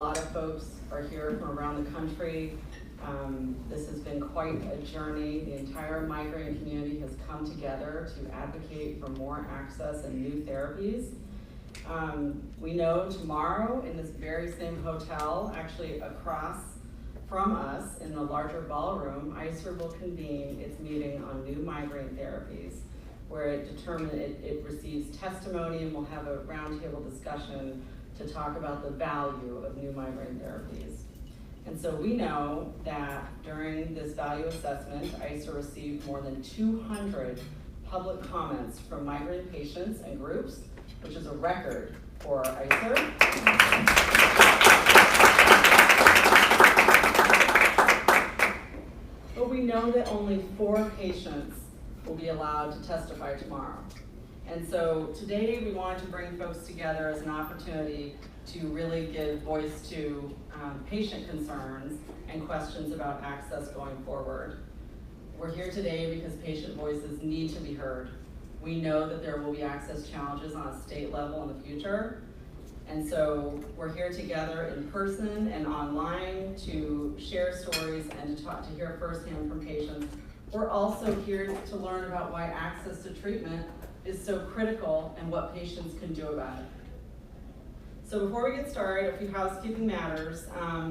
A lot of folks are here from around the country. This has been quite a journey. The entire migraine community has come together to advocate for more access and new therapies. We know tomorrow in this very same hotel, actually across from us in the larger ballroom, ICER will convene its meeting on new migraine therapies, where it receives testimony and will have a roundtable discussion to talk about the value of new migraine therapies. And so we know that during this value assessment, ICER received more than 200 public comments from migraine patients and groups, which is a record for ICER. But we know that only 4 patients will be allowed to testify tomorrow. And so today we wanted to bring folks together as an opportunity to really give voice to patient concerns and questions about access going forward. We're here today because patient voices need to be heard. We know that there will be access challenges on a state level in the future. And so we're here together in person and online to share stories and to hear firsthand from patients. We're also here to learn about why access to treatment is so critical and what patients can do about it. So before we get started, a few housekeeping matters.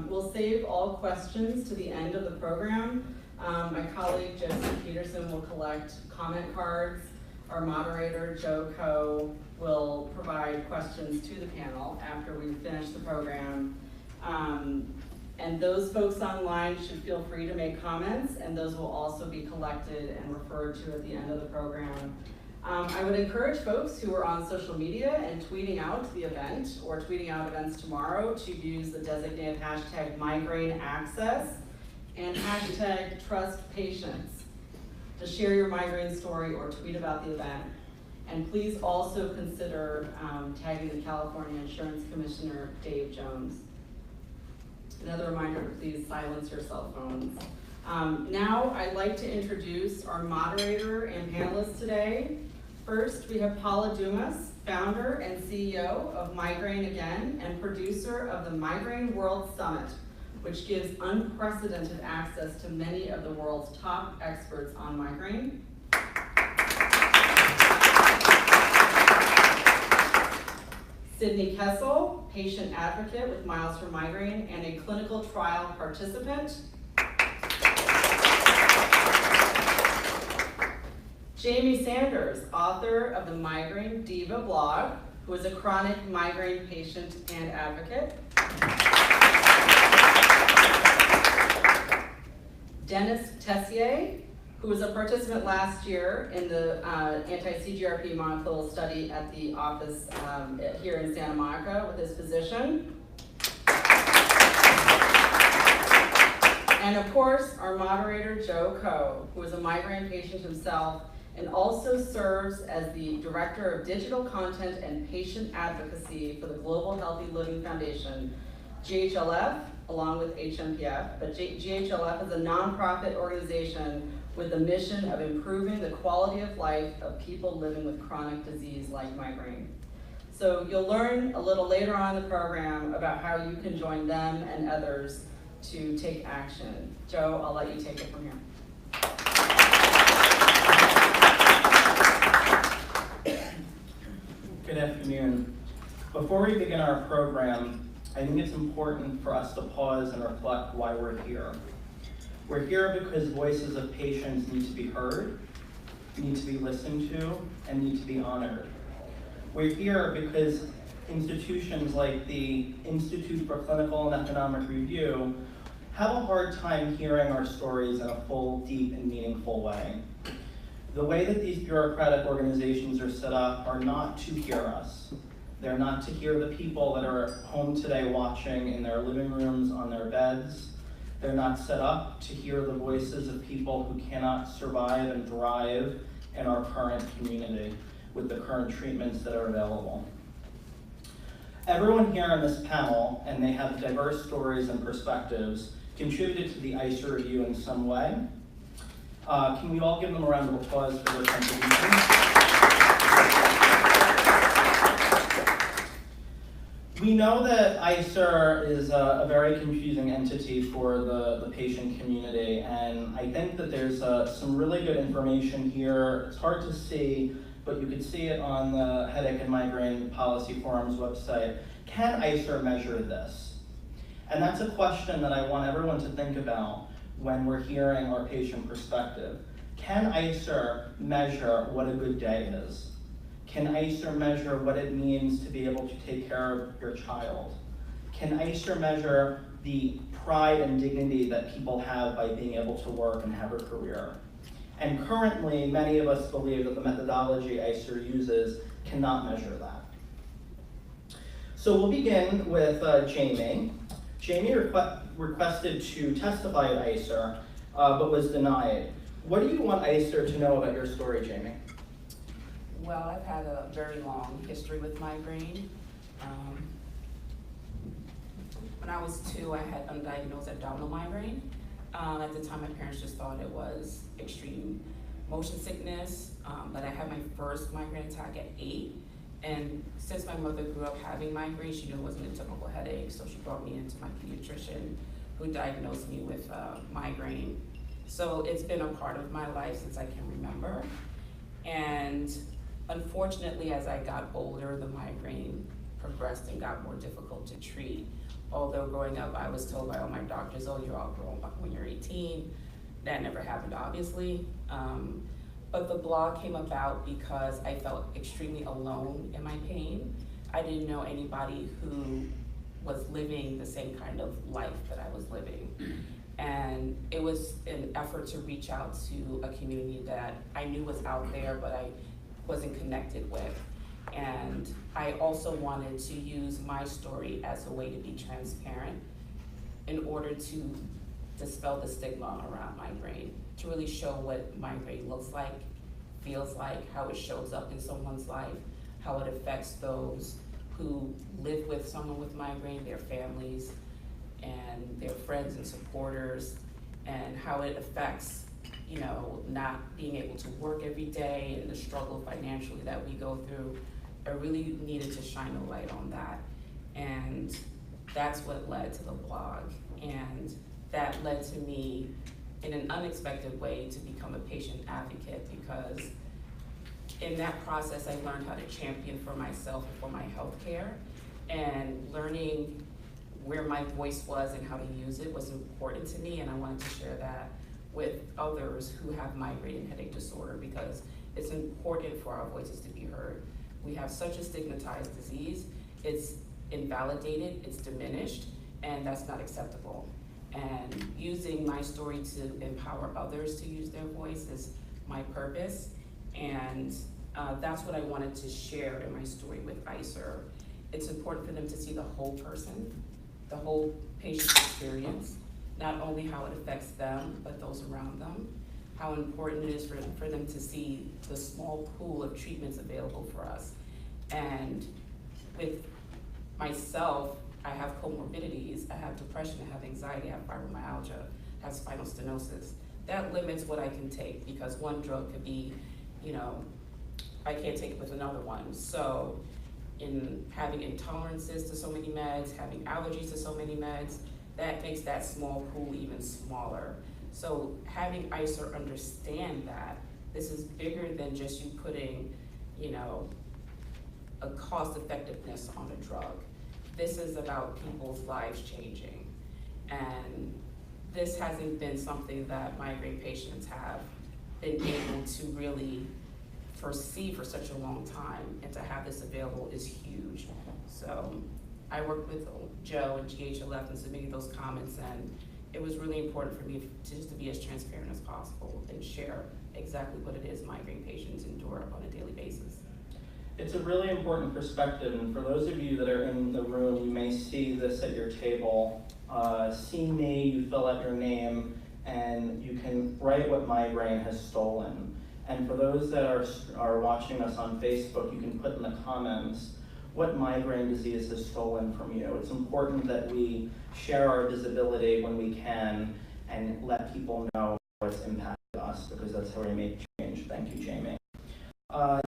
We'll save all questions to the end of the program. My colleague, Josie Peterson, will collect comment cards. Our moderator, Joe Coe, will provide questions to the panel after we finish the program. And those folks online should feel free to make comments, and those will also be collected and referred to at the end of the program. I would encourage folks who are on social media and tweeting out the event or tweeting out events tomorrow to use the designated hashtag migraineaccess and hashtag trustpatients to share your migraine story or tweet about the event. And please also consider tagging the California Insurance Commissioner, Dave Jones. Another reminder to please silence your cell phones. Now I'd like to introduce our moderator and panelists today. First, we have Paula Dumas, founder and CEO of Migraine Again and producer of the Migraine World Summit, which gives unprecedented access to many of the world's top experts on migraine. Sydney Kessel, patient advocate with Miles for Migraine and a clinical trial participant. Jamie Sanders, author of the Migraine Diva blog, who is a chronic migraine patient and advocate. Dennis Tessier, who was a participant last year in the anti-CGRP monoclonal study at the office here in Santa Monica with his physician. And of course, our moderator, Joe Coe, who is a migraine patient himself and also serves as the Director of Digital Content and Patient Advocacy for the Global Healthy Living Foundation, GHLF, along with HMPF. But GHLF is a nonprofit organization with the mission of improving the quality of life of people living with chronic disease like migraine. So you'll learn a little later on in the program about how you can join them and others to take action. Joe, I'll let you take it from here. Good afternoon. Before we begin our program, I think it's important for us to pause and reflect why we're here. We're here because voices of patients need to be heard, need to be listened to, and need to be honored. We're here because institutions like the Institute for Clinical and Economic Review have a hard time hearing our stories in a full, deep, and meaningful way. The way that these bureaucratic organizations are set up are not to hear us. They're not to hear the people that are at home today watching in their living rooms, on their beds. They're not set up to hear the voices of people who cannot survive and thrive in our current community with the current treatments that are available. Everyone here on this panel, and they have diverse stories and perspectives, contributed to the ICER review in some way. Can we all give them a round of applause for their contributions? We know that ICER is a very confusing entity for the patient community, and I think that there's some really good information here. It's hard to see, but you could see it on the Headache and Migraine Policy Forum's website. Can ICER measure this? And that's a question that I want everyone to think about when we're hearing our patient perspective. Can ICER measure what a good day is? Can ICER measure what it means to be able to take care of your child? Can ICER measure the pride and dignity that people have by being able to work and have a career? And currently, many of us believe that the methodology ICER uses cannot measure that. So we'll begin with Jamie. Jamie requested to testify at ICER, but was denied. What do you want ICER to know about your story, Jamie? Well, I've had a very long history with migraine. When I was 2, I had undiagnosed abdominal migraine. At the time, my parents just thought it was extreme motion sickness, but I had my first migraine attack at 8. And since my mother grew up having migraine, she knew it wasn't a typical headache, so she brought me into my pediatrician, who diagnosed me with migraine. So it's been a part of my life since I can remember. And unfortunately, as I got older, the migraine progressed and got more difficult to treat. Although growing up, I was told by all my doctors, oh, you're all grown up when you're 18. That never happened, obviously. But the blog came about because I felt extremely alone in my pain. I didn't know anybody who was living the same kind of life that I was living. And it was an effort to reach out to a community that I knew was out there, but I wasn't connected with. And I also wanted to use my story as a way to be transparent in order to dispel the stigma around migraine, to really show what migraine looks like, feels like, how it shows up in someone's life, how it affects those who live with someone with migraine, their families, and their friends and supporters, and how it affects, you know, not being able to work every day and the struggle financially that we go through. I really needed to shine a light on that. And that's what led to the blog. And that led to me, in an unexpected way, to become a patient advocate, because in that process, I learned how to champion for myself and for my healthcare, and learning where my voice was and how to use it was important to me, and I wanted to share that with others who have migraine and headache disorder, because it's important for our voices to be heard. We have such a stigmatized disease, it's invalidated, it's diminished, and that's not acceptable. And using my story to empower others to use their voice is my purpose, and that's what I wanted to share in my story with ICER. It's important for them to see the whole person, the whole patient experience, not only how it affects them, but those around them, how important it is for them to see the small pool of treatments available for us. And with myself, I have comorbidities, I have depression, I have anxiety, I have fibromyalgia, I have spinal stenosis. That limits what I can take, because one drug could be, you know, I can't take it with another one. So in having intolerances to so many meds, having allergies to so many meds, that makes that small pool even smaller. So having ICER understand that this is bigger than just you putting, you know, a cost effectiveness on a drug. This is about people's lives changing. And this hasn't been something that migraine patients have been able to really foresee for such a long time, and to have this available is huge. So I worked with Joe and GH11 submitting those comments, and it was really important for me to just to be as transparent as possible and share exactly what it is migraine patients endure on a daily basis. It's a really important perspective, and for those of you that are in the room, you may see this at your table. See me, you fill out your name, and you can write what migraine has stolen. And for those that are watching us on Facebook, you can put in the comments what migraine disease has stolen from you. It's important that we share our visibility when we can and let people know what's impacted us, because that's how we make change. Thank you, Jamie.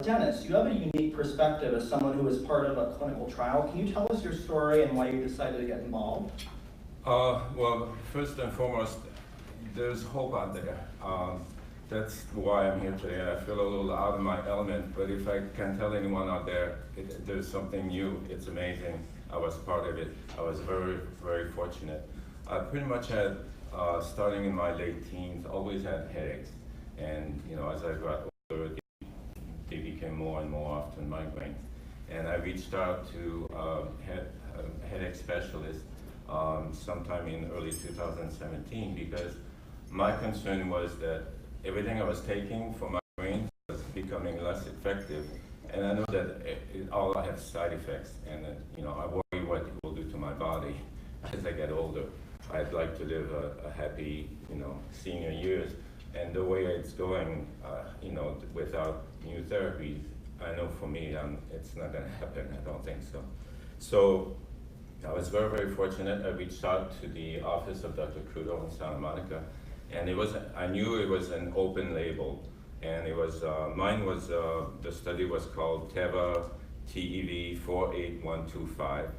Dennis, you have a unique perspective as someone who was part of a clinical trial. Can you tell us your story and why you decided to get involved? Well, first and foremost, there's hope out there. That's why I'm here today. I feel a little out of my element, but if I can tell anyone out there, there's something new. It's amazing. I was part of it. I was very, very fortunate. I pretty much had, starting in my late teens, always had headaches. And as I got older, they became more and more often migraines. And I reached out to a headache specialist sometime in early 2017 because my concern was that everything I was taking for migraines was becoming less effective. And I know that it all has side effects, and I worry what it will do to my body as I get older. I'd like to live a happy, senior years. And the way it's going, without new therapies, I know for me, it's not going to happen. I don't think so. So I was very, very fortunate. I reached out to the office of Dr. Crudo in Santa Monica, and I knew it was an open label, and it was mine was the study was called TEV 48125,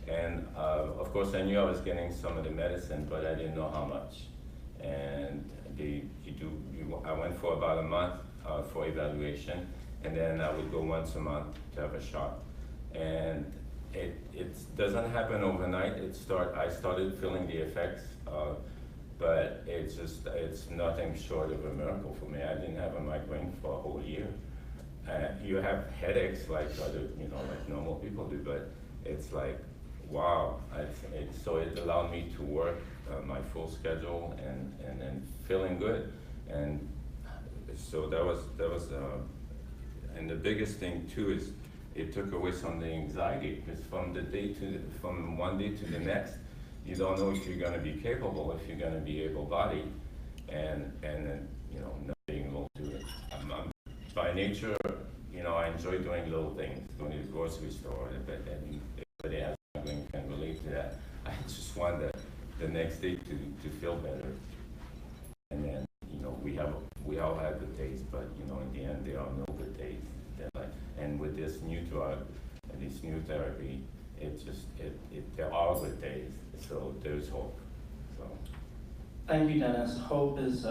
and of course I knew I was getting some of the medicine, but I didn't know how much. And I went for about a month for evaluation, and then I would go once a month to have a shot. And it doesn't happen overnight. I started feeling the effects, but it's nothing short of a miracle for me. I didn't have a migraine for a whole year. You have headaches like like normal people do, but it's like, wow. So it allowed me to work my full schedule and feeling good. And so that was and the biggest thing too is it took away some of the anxiety, because from one day to the next, you don't know if you're going to be capable, if you're going to be able-bodied, and then not being able to do it. By nature, I enjoy doing little things, going to the grocery store, and everybody has something can relate to that. I just want the next day to feel better. And then we all have good days, but in the end there are no good days. And with this new drug and this new therapy, there are good days. So there's hope. So Thank you, Dennis. Hope is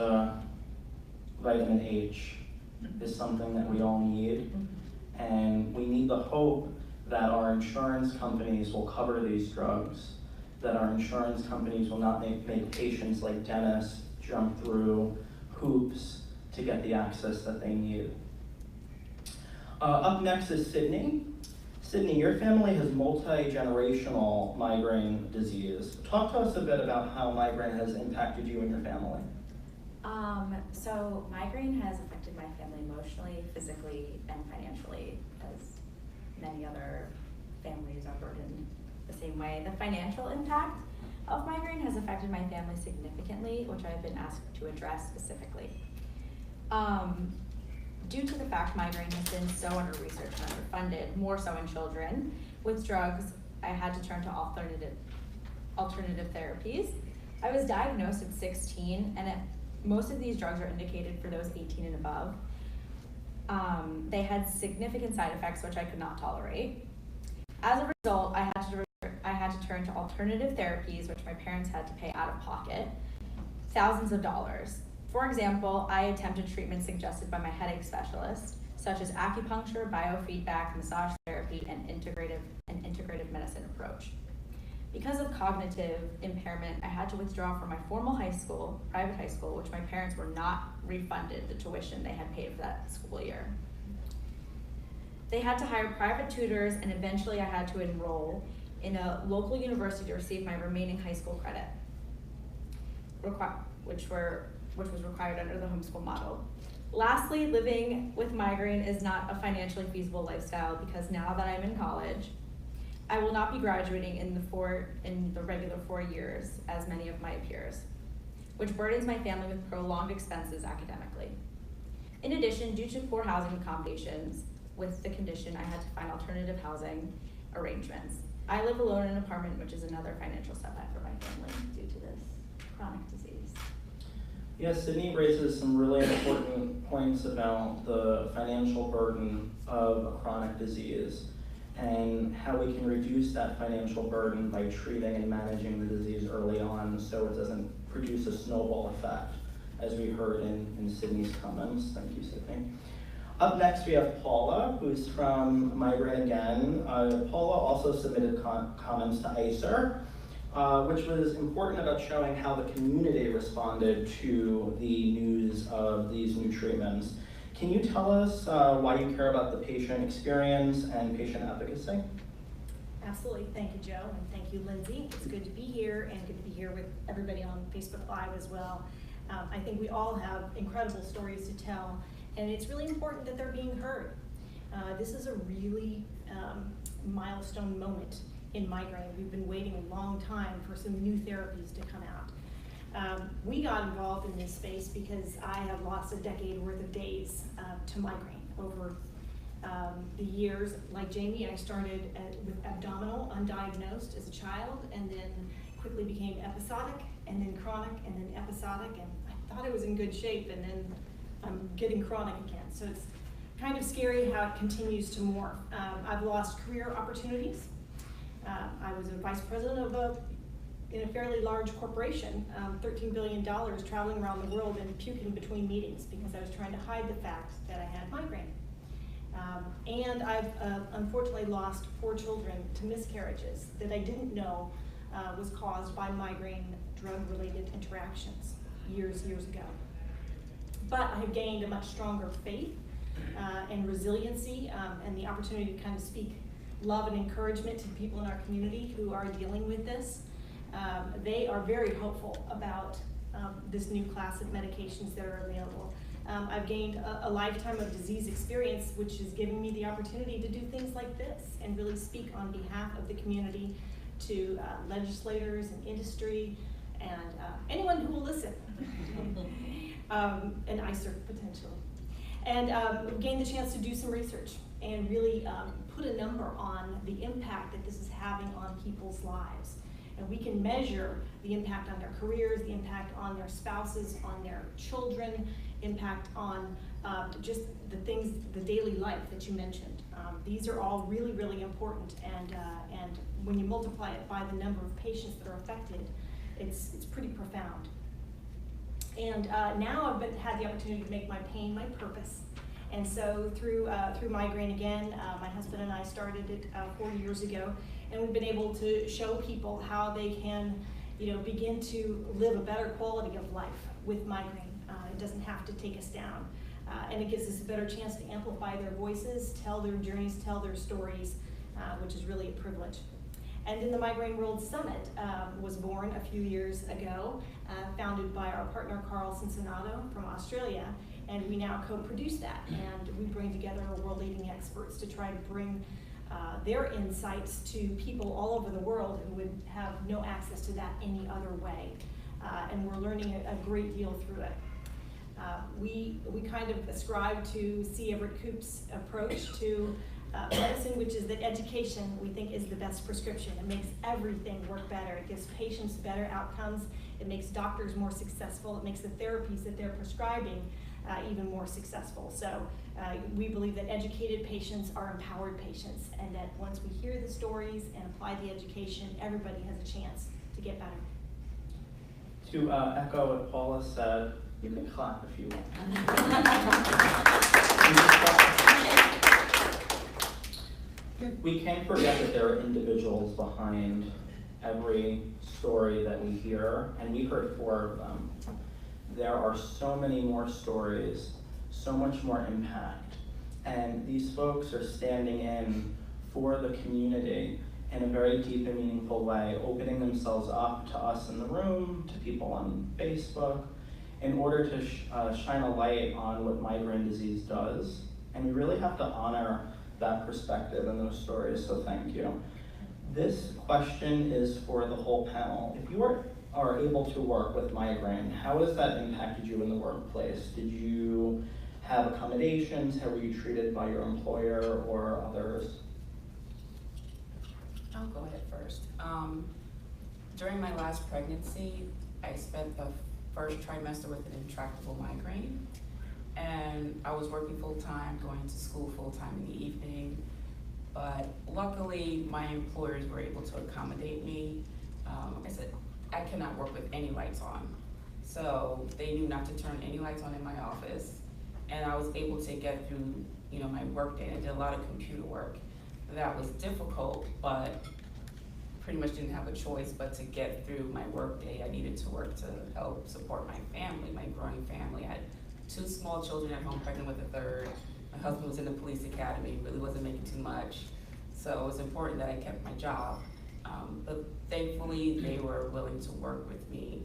vitamin H is something that we all need, and we need the hope that our insurance companies will cover these drugs, that our insurance companies will not make patients like Dennis jump through hoops to get the access that they need. Up next is Sydney. Sydney, your family has multi-generational migraine disease. Talk to us a bit about how migraine has impacted you and your family. So migraine has affected my family emotionally, physically, and financially, as many other families are burdened the same way. The financial impact of migraine has affected my family significantly, which I've been asked to address specifically. Due to the fact migraine has been so under-researched and underfunded, more so in children, with drugs, I had to turn to alternative therapies. I was diagnosed at 16, and most of these drugs are indicated for those 18 and above. They had significant side effects which I could not tolerate. As a result, I had to turn to alternative therapies, which my parents had to pay out of pocket, thousands of dollars. For example, I attempted treatments suggested by my headache specialist, such as acupuncture, biofeedback, massage therapy, and integrative medicine approach. Because of cognitive impairment, I had to withdraw from my formal high school, private high school, which my parents were not refunded the tuition they had paid for that school year. They had to hire private tutors, and eventually I had to enroll in a local university to receive my remaining high school credit, which was required under the homeschool model. Lastly, living with migraine is not a financially feasible lifestyle, because now that I'm in college, I will not be graduating in the regular 4 years as many of my peers, which burdens my family with prolonged expenses academically. In addition, due to poor housing accommodations with the condition, I had to find alternative housing arrangements. I live alone in an apartment, which is another financial setback for my family due to this chronic disease. Yes, Sydney raises some really important points about the financial burden of a chronic disease and how we can reduce that financial burden by treating and managing the disease early on so it doesn't produce a snowball effect, as we heard in Sydney's comments. Thank you, Sydney. Up next, we have Paula, who's from Migraine Again. Paula also submitted comments to ICER, which was important about showing how the community responded to the news of these new treatments. Can you tell us why you care about the patient experience and patient advocacy? Absolutely. Thank you, Joe, and thank you, Lindsay. It's good to be here and good to be here with everybody on Facebook Live as well. I think we all have incredible stories to tell, and it's really important that they're being heard. This is a really milestone moment in migraine. We've been waiting a long time for some new therapies to come out. We got involved in this space because I have lost a decade worth of days to migraine over the years. Like Jamie, I started with abdominal, undiagnosed as a child, and then quickly became episodic, and then chronic, and then episodic, and I thought I was in good shape, and then I'm getting chronic again. So it's kind of scary how it continues to morph. I've lost career opportunities. I was a vice president of in a fairly large corporation, $13 billion, traveling around the world and puking between meetings because I was trying to hide the fact that I had migraine. And I've unfortunately lost 4 children to miscarriages that I didn't know was caused by migraine drug-related interactions years ago. But I have gained a much stronger faith and resiliency and the opportunity to kind of speak love and encouragement to people in our community who are dealing with this. They are very hopeful about this new class of medications that are available. I've gained a lifetime of disease experience, which is giving me the opportunity to do things like this and really speak on behalf of the community to legislators and industry and anyone who will listen, and ICER potentially. And gained the chance to do some research and really put a number on the impact that this is having on people's lives. And we can measure the impact on their careers, the impact on their spouses, on their children, impact on just the things, the daily life that you mentioned. These are all really important, and when you multiply it by the number of patients that are affected, it's pretty profound. And now I've had the opportunity to make my pain my purpose. And so through Migraine Again, my husband and I started it 4 years ago, and we've been able to show people how they can, begin to live a better quality of life with migraine. It doesn't have to take us down, and it gives us a better chance to amplify their voices, tell their journeys, tell their stories, which is really a privilege. And then the Migraine World Summit was born a few years ago, founded by our partner Carl Cincinnato from Australia, and we now co-produce that, and we bring together world-leading experts to try to bring their insights to people all over the world who would have no access to that any other way. And we're learning a great deal through it. We kind of ascribe to C. Everett Koop's approach to medicine, which is that education, we think, is the best prescription. It makes everything work better. It gives patients better outcomes. It makes doctors more successful. It makes the therapies that they're prescribing even more successful. So we believe that educated patients are empowered patients, and that once we hear the stories and apply the education, everybody has a chance to get better. To echo what Paula said, you can clap if you want. We can't forget that there are individuals behind every story that we hear, and we heard 4 of them. There are so many more stories, so much more impact, and these folks are standing in for the community in a very deep and meaningful way, opening themselves up to us in the room, to people on Facebook, in order to shine a light on what migraine disease does. And we really have to honor that perspective and those stories, so thank you. This question is for the whole panel. If you are able to work with migraine, how has that impacted you in the workplace? Did you have accommodations? How were you treated by your employer or others? I'll go ahead first. During my last pregnancy, I spent the first trimester with an intractable migraine. And I was working full-time, going to school full-time in the evening. But luckily, my employers were able to accommodate me. I said, I cannot work with any lights on. So they knew not to turn any lights on in my office. And I was able to get through, my work day. I did a lot of computer work. That was difficult, but pretty much didn't have a choice but to get through my work day. I needed to work to help support my family, my growing family. I had 2 small children at home, pregnant with a third. My husband was in the police academy, really wasn't making too much. So it was important that I kept my job. But thankfully, they were willing to work with me.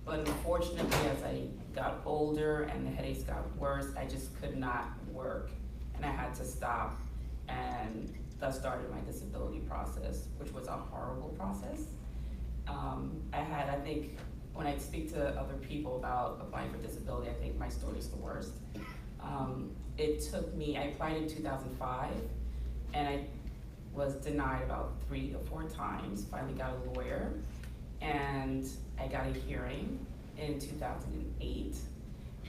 But unfortunately, as I got older and the headaches got worse, I just could not work. And I had to stop, and thus started my disability process, which was a horrible process. I think, when I speak to other people about applying for disability, I think my story is the worst. It took me, I applied in 2005, and I was denied about 3 or 4 times, finally got a lawyer, and I got a hearing in 2008,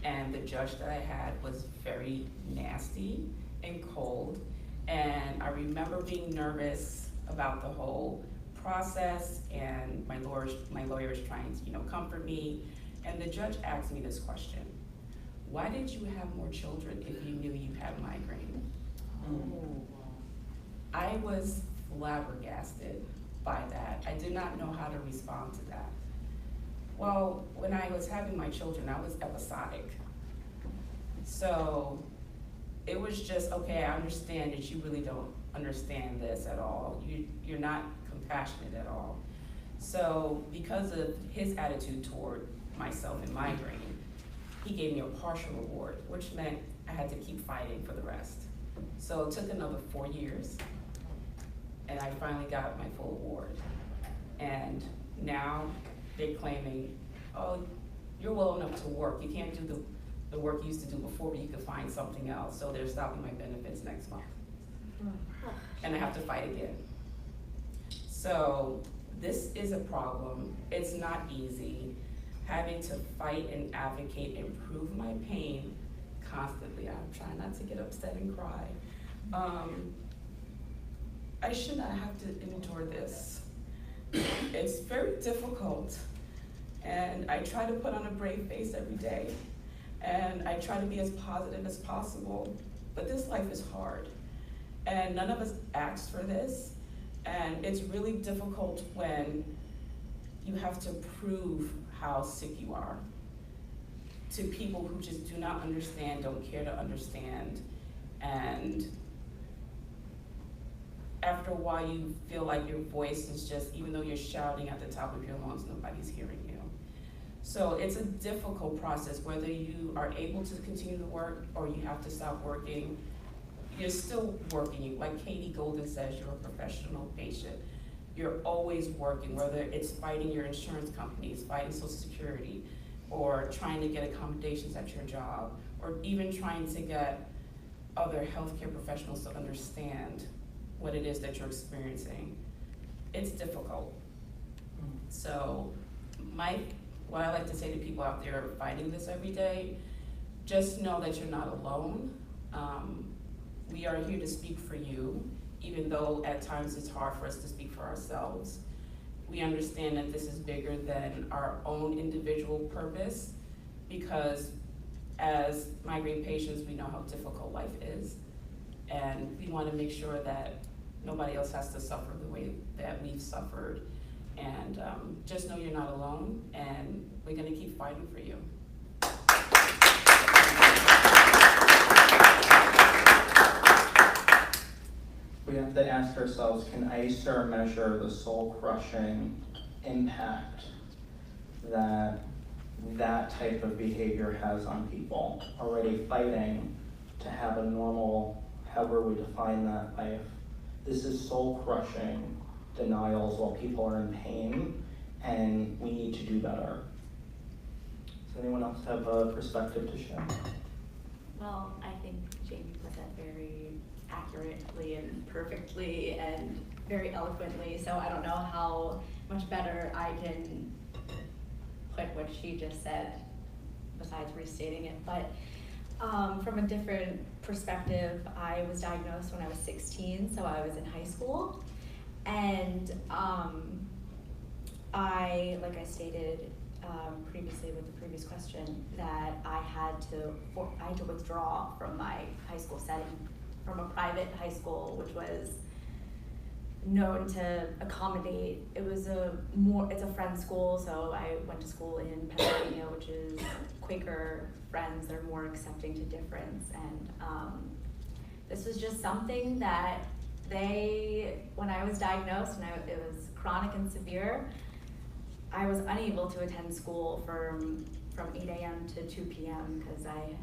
and the judge that I had was very nasty and cold, and I remember being nervous about the whole process, and my lawyer was trying to, comfort me, and the judge asked me this question: why did you have more children if you knew you had migraine? I was flabbergasted by that. I did not know how to respond to that. Well, when I was having my children, I was episodic. So it was just, okay, I understand that you really don't understand this at all. You're not compassionate at all. So because of his attitude toward myself and migraine, he gave me a partial award, which meant I had to keep fighting for the rest. So it took another 4 years, and I finally got my full award. And now they're claiming, oh, you're well enough to work. You can't do the work you used to do before, but you could find something else. So they're stopping my benefits next month. And I have to fight again. So this is a problem. It's not easy. Having to fight and advocate and prove my pain constantly. I'm trying not to get upset and cry. I should not have to endure this. It's very difficult, and I try to put on a brave face every day, and I try to be as positive as possible, but this life is hard, and none of us asked for this, and it's really difficult when you have to prove how sick you are to people who just do not understand, don't care to understand, and after a while you feel like your voice is just, even though you're shouting at the top of your lungs, nobody's hearing you. So it's a difficult process, whether you are able to continue to work or you have to stop working, you're still working. Like Katie Golden says, you're a professional patient. You're always working, whether it's fighting your insurance companies, fighting Social Security, or trying to get accommodations at your job, or even trying to get other healthcare professionals to understand what it is that you're experiencing. It's difficult. So what I like to say to people out there fighting this every day, just know that you're not alone. We are here to speak for you, even though at times it's hard for us to speak for ourselves. We understand that this is bigger than our own individual purpose, because as migraine patients, we know how difficult life is. And we want to make sure that nobody else has to suffer the way that we've suffered. And just know you're not alone, and we're going to keep fighting for you. We have to ask ourselves, can ICER measure the soul-crushing impact that that type of behavior has on people already fighting to have a normal, however we define that life? This is soul-crushing denials while people are in pain, and we need to do better. Does anyone else have a perspective to share? Well, I think Jamie put that very accurately and perfectly and very eloquently, so I don't know how much better I can put what what she just said, besides restating it, but from a different perspective, I was diagnosed when I was 16, so I was in high school, and like I stated previously with the previous question, that I had to withdraw from my high school setting, from a private high school, which was known to accommodate. It's a friend school, so I went to school in Pennsylvania, which is Quaker Friends. They're more accepting to difference, and this was just something that when I was diagnosed and it was chronic and severe, I was unable to attend school from 8 a.m. to 2 p.m. because I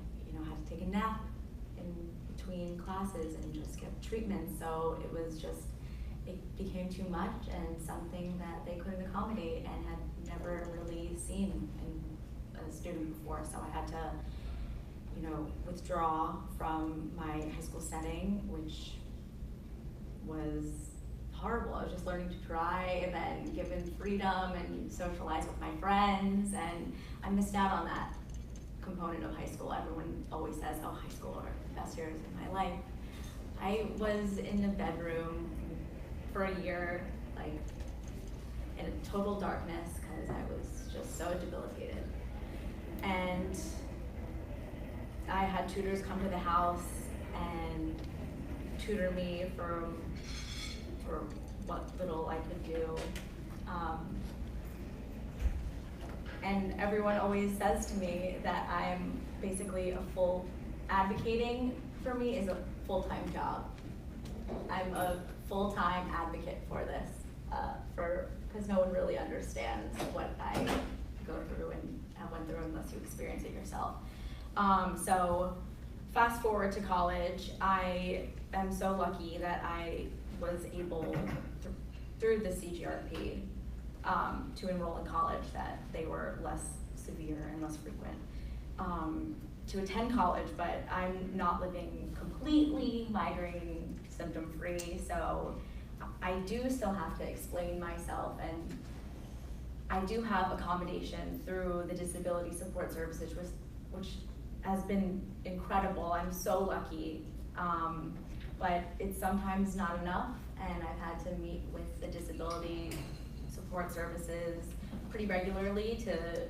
had to take a nap in between classes and just get treatment. So it became too much and something that they couldn't accommodate and had never really seen in a student before. So I had to, withdraw from my high school setting, which was horrible. I was just learning to drive and given freedom and socialize with my friends, and I missed out on that component of high school. Everyone always says, oh, high school are the best years of my life. I was in a bedroom for a year, like in total darkness, because I was just so debilitated. And I had tutors come to the house and tutor me for what little I could do. And everyone always says to me that I'm basically advocating for me is a full-time job. I'm a full-time advocate for this, because no one really understands what I go through and went through unless you experience it yourself. So fast forward to college, I am so lucky that I was able, through the CGRP, to enroll in college, that they were less severe and less frequent, to attend college, but I'm not living completely migraine symptom free, so I do still have to explain myself, and I do have accommodation through the Disability Support Services, which has been incredible. I'm so lucky, but it's sometimes not enough, and I've had to meet with the Disability Support Services pretty regularly to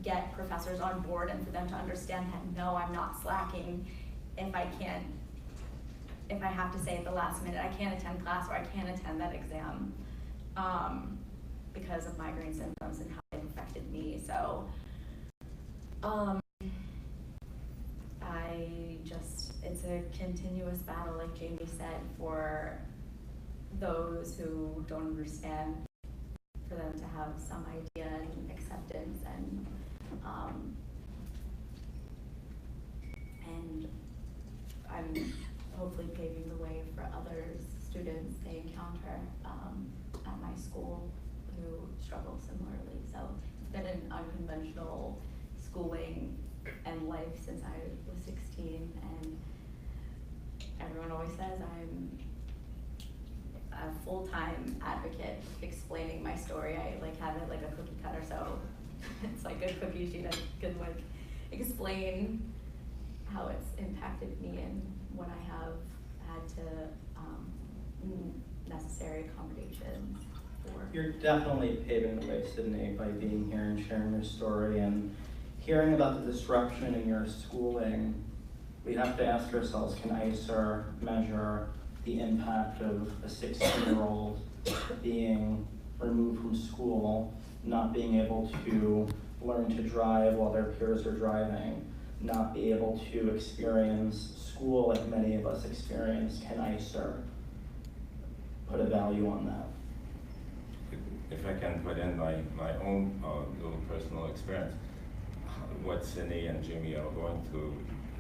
get professors on board and for them to understand that no, I'm not slacking if I have to say at the last minute, I can't attend class or I can't attend that exam because of migraine symptoms and how they've affected me. So it's a continuous battle, like Jamie said, for those who don't understand, for them to have some idea and acceptance, and I'm hopefully paving the way for other students they encounter at my school who struggle similarly. So it's been an unconventional schooling and life since I was 16, and everyone always says I'm a full-time advocate explaining my story. I have it like a cookie cutter, so it's like a cookie sheet. I can explain how it's impacted me and what I have had to necessary accommodations for. You're definitely paving the way, Sydney, by being here and sharing your story and hearing about the disruption in your schooling. We have to ask ourselves, can ICER measure the impact of a 16-year-old being removed from school, not being able to learn to drive while their peers are driving, not be able to experience school like many of us experience? Can ICER put a value on that? If I can put in my own little personal experience, what Sydney and Jimmy are going through,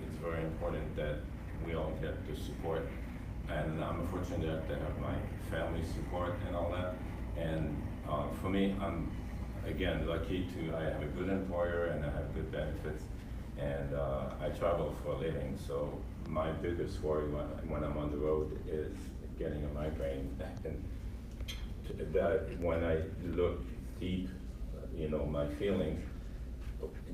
it's very important that we all get the support. And I'm fortunate to have my family support and all that. And for me, I'm, again, lucky I have a good employer and I have good benefits. And I travel for a living, so my biggest worry when I'm on the road is getting a migraine. And that when I look deep, my feelings,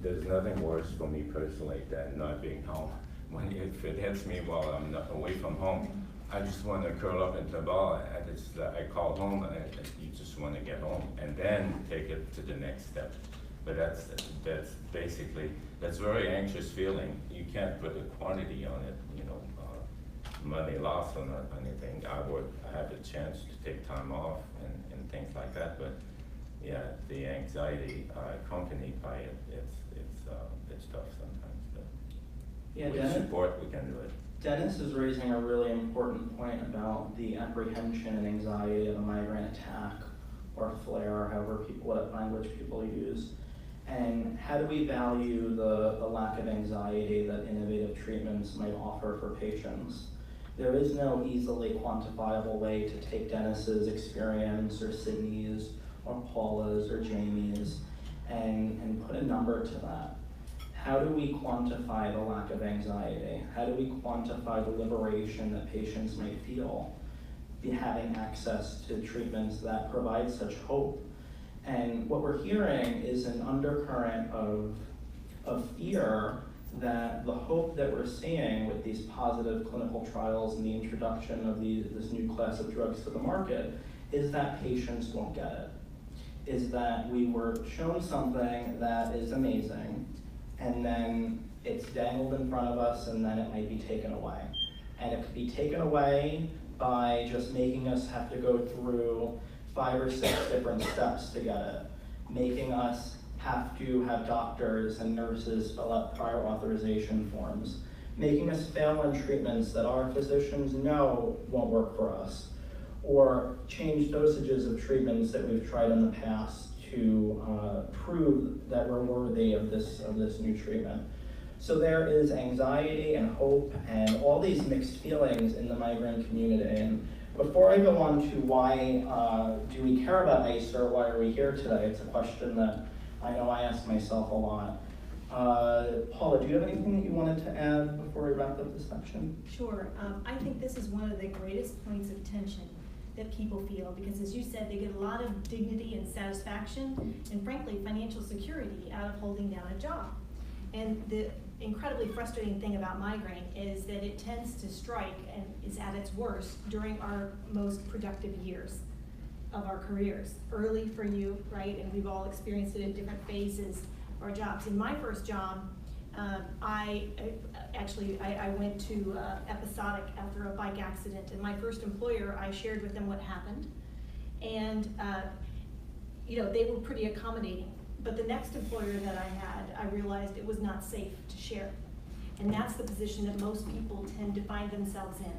there's nothing worse for me personally than not being home. When if it hits me while I'm not away from home, I just want to curl up into a ball, and it's I call home, and you just want to get home and then take it to the next step. But that's basically, that's a very anxious feeling. You can't put a quantity on it, you know, money loss or not anything. I would have a chance to take time off and things like that, but yeah, the anxiety accompanied by it, it's tough sometimes. But Yeah, with support, we can do it. Dennis is raising a really important point about the apprehension and anxiety of a migraine attack or flare, or however what language people use. And how do we value the lack of anxiety that innovative treatments might offer for patients? There is no easily quantifiable way to take Dennis's experience or Sydney's or Paula's or Jamie's and put a number to that. How do we quantify the lack of anxiety? How do we quantify the liberation that patients may feel having access to treatments that provide such hope? And what we're hearing is an undercurrent of fear that the hope that we're seeing with these positive clinical trials and the introduction of this new class of drugs to the market is that patients won't get it. Is that we were shown something that is amazing, and then it's dangled in front of us, and then it might be taken away. And it could be taken away by just making us have to go through 5 or 6 different steps to get it, making us have to have doctors and nurses fill out prior authorization forms, making us fail on treatments that our physicians know won't work for us, or change dosages of treatments that we've tried in the past to prove that we're worthy of this new treatment. So there is anxiety and hope and all these mixed feelings in the migraine community. And before I go on to why do we care about ICER, why are we here today, it's a question that I know I ask myself a lot. Paula, do you have anything that you wanted to add before we wrap up this section? Sure. I think this is one of the greatest points of tension that people feel, because as you said, they get a lot of dignity and satisfaction and frankly financial security out of holding down a job. And the incredibly frustrating thing about migraine is that it tends to strike and is at its worst during our most productive years of our careers. Early for you, right? And we've all experienced it in different phases of our jobs. In my first job, I went to episodic after a bike accident, and my first employer, I shared with them what happened, and they were pretty accommodating. But the next employer that I had, I realized it was not safe to share, and that's the position that most people tend to find themselves in.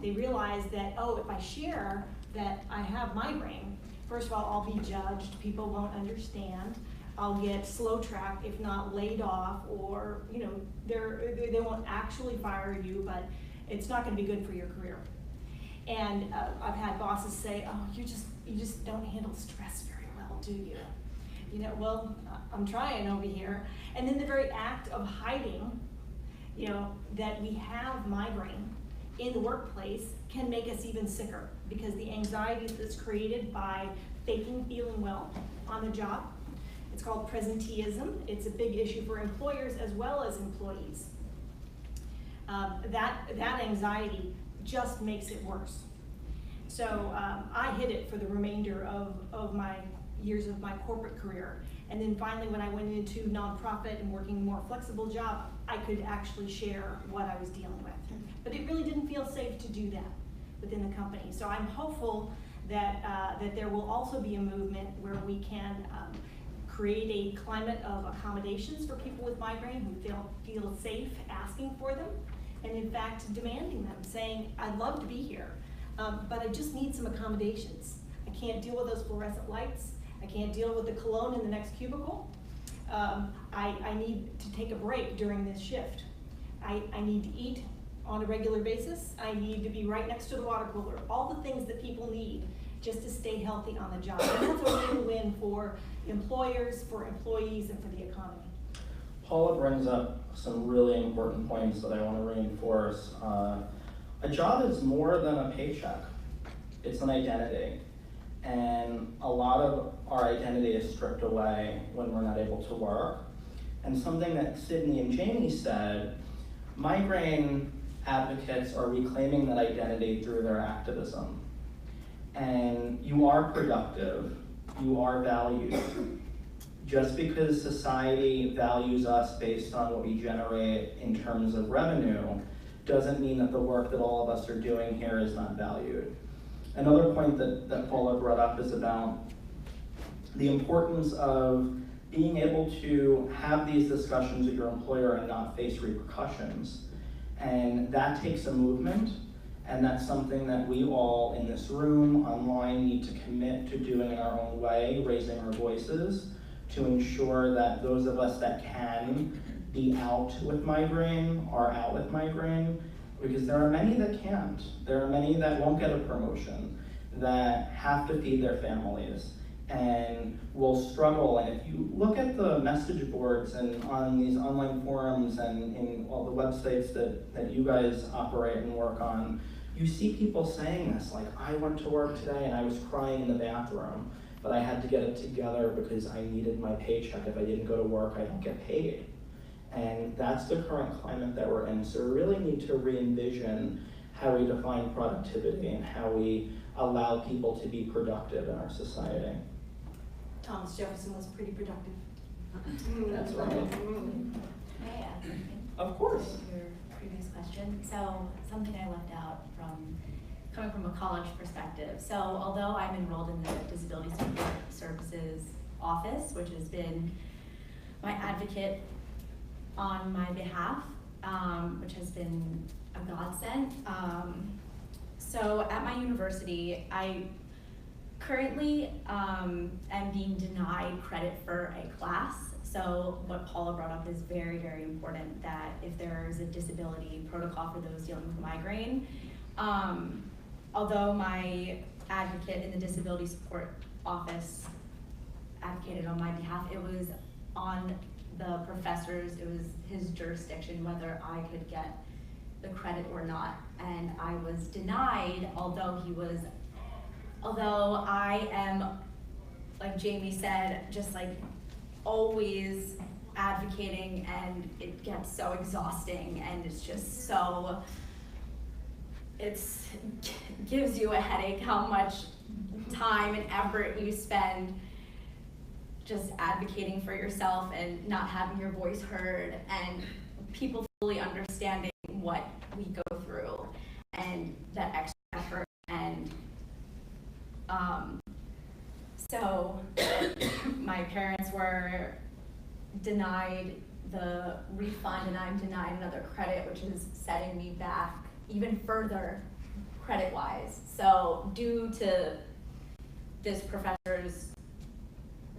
They realize that, oh, if I share that I have migraine, first of all, I'll be judged, people won't understand. I'll get slow tracked, if not laid off, or they won't actually fire you, but it's not going to be good for your career. And I've had bosses say, "Oh, you just don't handle stress very well, do you?" Well, I'm trying over here. And then the very act of hiding, that we have migraine in the workplace can make us even sicker, because the anxiety that's created by faking feeling well on the job. It's called presenteeism. It's a big issue for employers as well as employees. That anxiety just makes it worse. So I hid it for the remainder of my years of my corporate career. And then finally, when I went into nonprofit and working a more flexible job, I could actually share what I was dealing with. But it really didn't feel safe to do that within the company. So I'm hopeful that there will also be a movement where we can create a climate of accommodations for people with migraine who feel safe asking for them, and in fact demanding them, saying, "I'd love to be here, but I just need some accommodations. I can't deal with those fluorescent lights. I can't deal with the cologne in the next cubicle. I need to take a break during this shift. I need to eat on a regular basis. I need to be right next to the water cooler." All the things that people need just to stay healthy on the job. And that's a win-win for employers, for employees, and for the economy. Paula brings up some really important points that I want to reinforce. A job is more than a paycheck. It's an identity. And a lot of our identity is stripped away when we're not able to work. And something that Sydney and Jamie said, migraine advocates are reclaiming that identity through their activism. And you are productive, you are valued. Just because society values us based on what we generate in terms of revenue doesn't mean that the work that all of us are doing here is not valued. Another point that Paula brought up is about the importance of being able to have these discussions with your employer and not face repercussions. And that takes a movement, and that's something that we all in this room, online, need to commit to doing in our own way, raising our voices to ensure that those of us that can be out with migraine are out with migraine, because there are many that can't. There are many that won't get a promotion, that have to feed their families, and will struggle. And if you look at the message boards and on these online forums and in all the websites that you guys operate and work on, you see people saying this, like, I went to work today and I was crying in the bathroom, but I had to get it together because I needed my paycheck. If I didn't go to work, I don't get paid. And that's the current climate that we're in. So we really need to re-envision how we define productivity and how we allow people to be productive in our society. Thomas Jefferson was pretty productive. That's right. May I add something? Of course. To your previous question. So something I left out from coming from a college perspective. So although I'm enrolled in the Disability Support Services office, which has been my advocate on my behalf, which has been a godsend. So at my university, I currently am being denied credit for a class. So what Paula brought up is very, very important, that if there is a disability protocol for those dealing with migraine, although my advocate in the Disability Support Office advocated on my behalf, it was on the professors, it was his jurisdiction whether I could get the credit or not. And I was denied, although I am, like Jamie said, just like always advocating, and it gets so exhausting, and it's just so, it gives you a headache how much time and effort you spend just advocating for yourself and not having your voice heard, and people fully understanding what we go through and that extra effort. And so my parents were denied the refund, and I'm denied another credit, which is setting me back even further credit-wise. So due to this professor's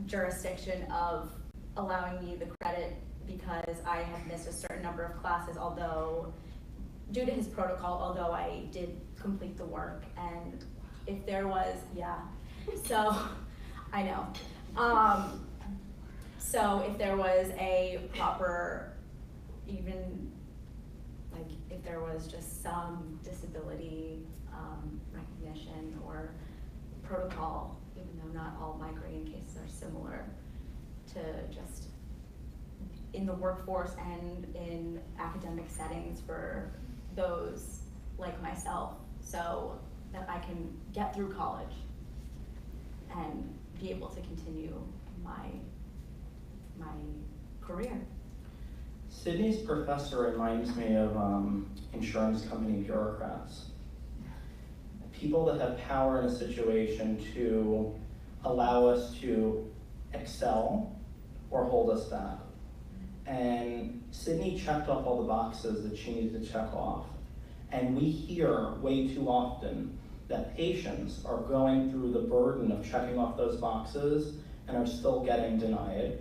jurisdiction of allowing me the credit because I had missed a certain number of classes, although due to his protocol, although I did complete the work, and if there was, so I know. So if there was a proper, even like if there was just some disability recognition or protocol, even though not all migraine cases are similar, to just in the workforce and in academic settings for those like myself, so that I can get through college and be able to continue my career. Sydney's professor reminds me of insurance company bureaucrats. People that have power in a situation to allow us to excel or hold us back. And Sydney checked off all the boxes that she needed to check off. And we hear way too often that patients are going through the burden of checking off those boxes and are still getting denied.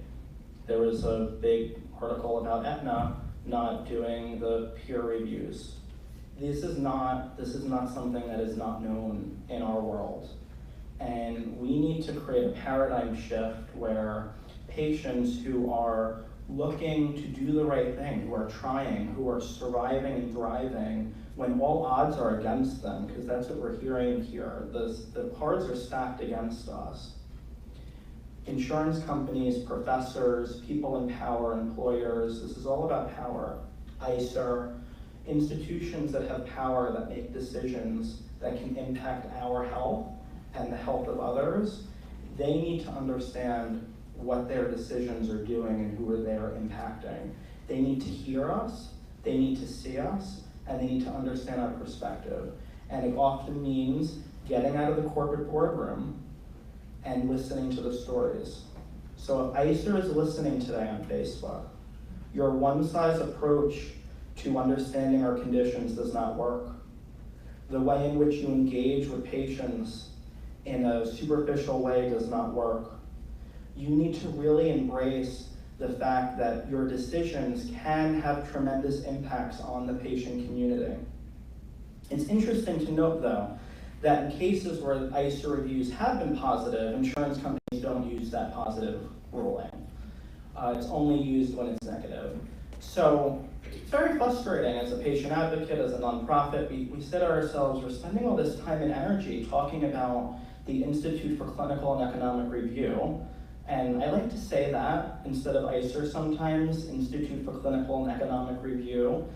There was a big article about Aetna not doing the peer reviews. This is not something that is not known in our world. And we need to create a paradigm shift where patients who are looking to do the right thing, who are trying, who are surviving and thriving, when all odds are against them, because that's what we're hearing here. The cards are stacked against us. Insurance companies, professors, people in power, employers, this is all about power. ICER, institutions that have power that make decisions that can impact our health and the health of others, they need to understand what their decisions are doing and who they are impacting. They need to hear us, they need to see us, and they need to understand our perspective. And it often means getting out of the corporate boardroom and listening to the stories. So if ICER is listening today on Facebook, your one-size approach to understanding our conditions does not work. The way in which you engage with patients in a superficial way does not work. You need to really embrace the fact that your decisions can have tremendous impacts on the patient community. It's interesting to note, though, that in cases where ICER reviews have been positive, insurance companies don't use that positive ruling. It's only used when it's negative. So it's very frustrating as a patient advocate, as a nonprofit. We say to ourselves, we're spending all this time and energy talking about the Institute for Clinical and Economic Review. And I like to say that instead of ICER sometimes, Institute for Clinical and Economic Review.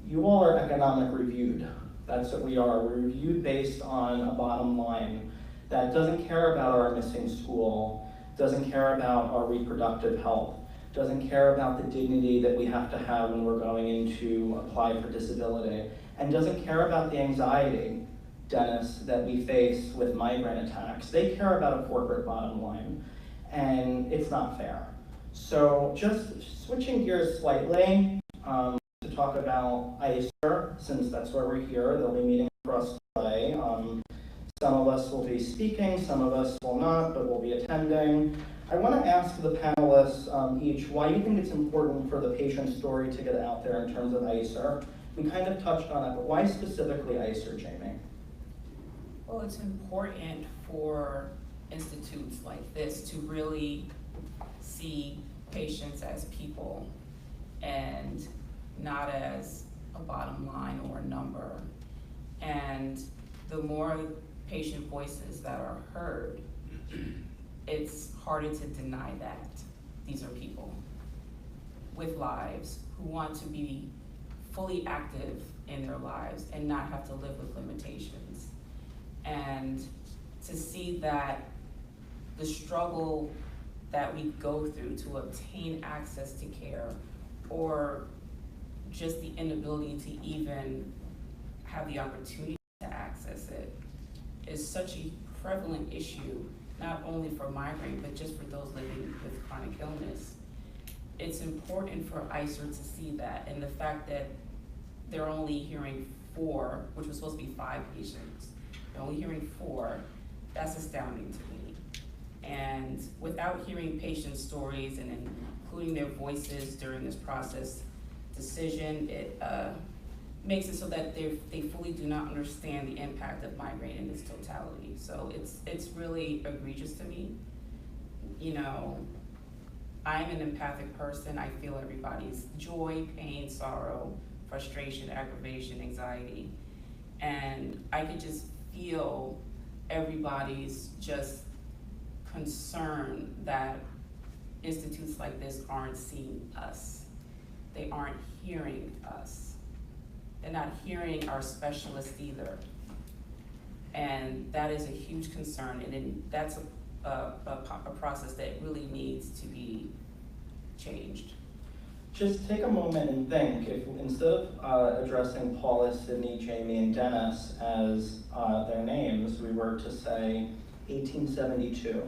You all are economic reviewed. That's what we are. We're reviewed based on a bottom line that doesn't care about our missing school, doesn't care about our reproductive health, doesn't care about the dignity that we have to have when we're going in to apply for disability, and doesn't care about the anxiety, Dennis, that we face with migraine attacks. They care about a corporate bottom line, and it's not fair. So just switching gears slightly, to talk about ICER, since that's where we're here. They'll be meeting for us today. Some of us will be speaking, some of us will not, but we'll be attending. I want to ask the panelists each why you think it's important for the patient story to get out there in terms of ICER. We kind of touched on it, but why specifically ICER, Jamie? Well, it's important for institutes like this to really see patients as people and not as a bottom line or a number. And the more patient voices that are heard, it's harder to deny that these are people with lives who want to be fully active in their lives and not have to live with limitations. And to see that the struggle that we go through to obtain access to care, or just the inability to even have the opportunity to access it, is such a prevalent issue, not only for migraine, but just for those living with chronic illness. It's important for ICER to see that, and the fact that they're only hearing 4, which was supposed to be 5 patients, they're only hearing 4, that's astounding to me. And without hearing patient stories and including their voices during this process decision, it makes it so that they fully do not understand the impact of migraine in its totality. So it's really egregious to me. You know, I'm an empathic person. I feel everybody's joy, pain, sorrow, frustration, aggravation, anxiety. And I could just feel everybody's just concern that institutes like this aren't seeing us. They aren't hearing us. They're not hearing our specialists either. And that is a huge concern, and that's a process that really needs to be changed. Just take a moment and think, if instead of addressing Paula, Sydney, Jamie, and Dennis as their names, we were to say 1872,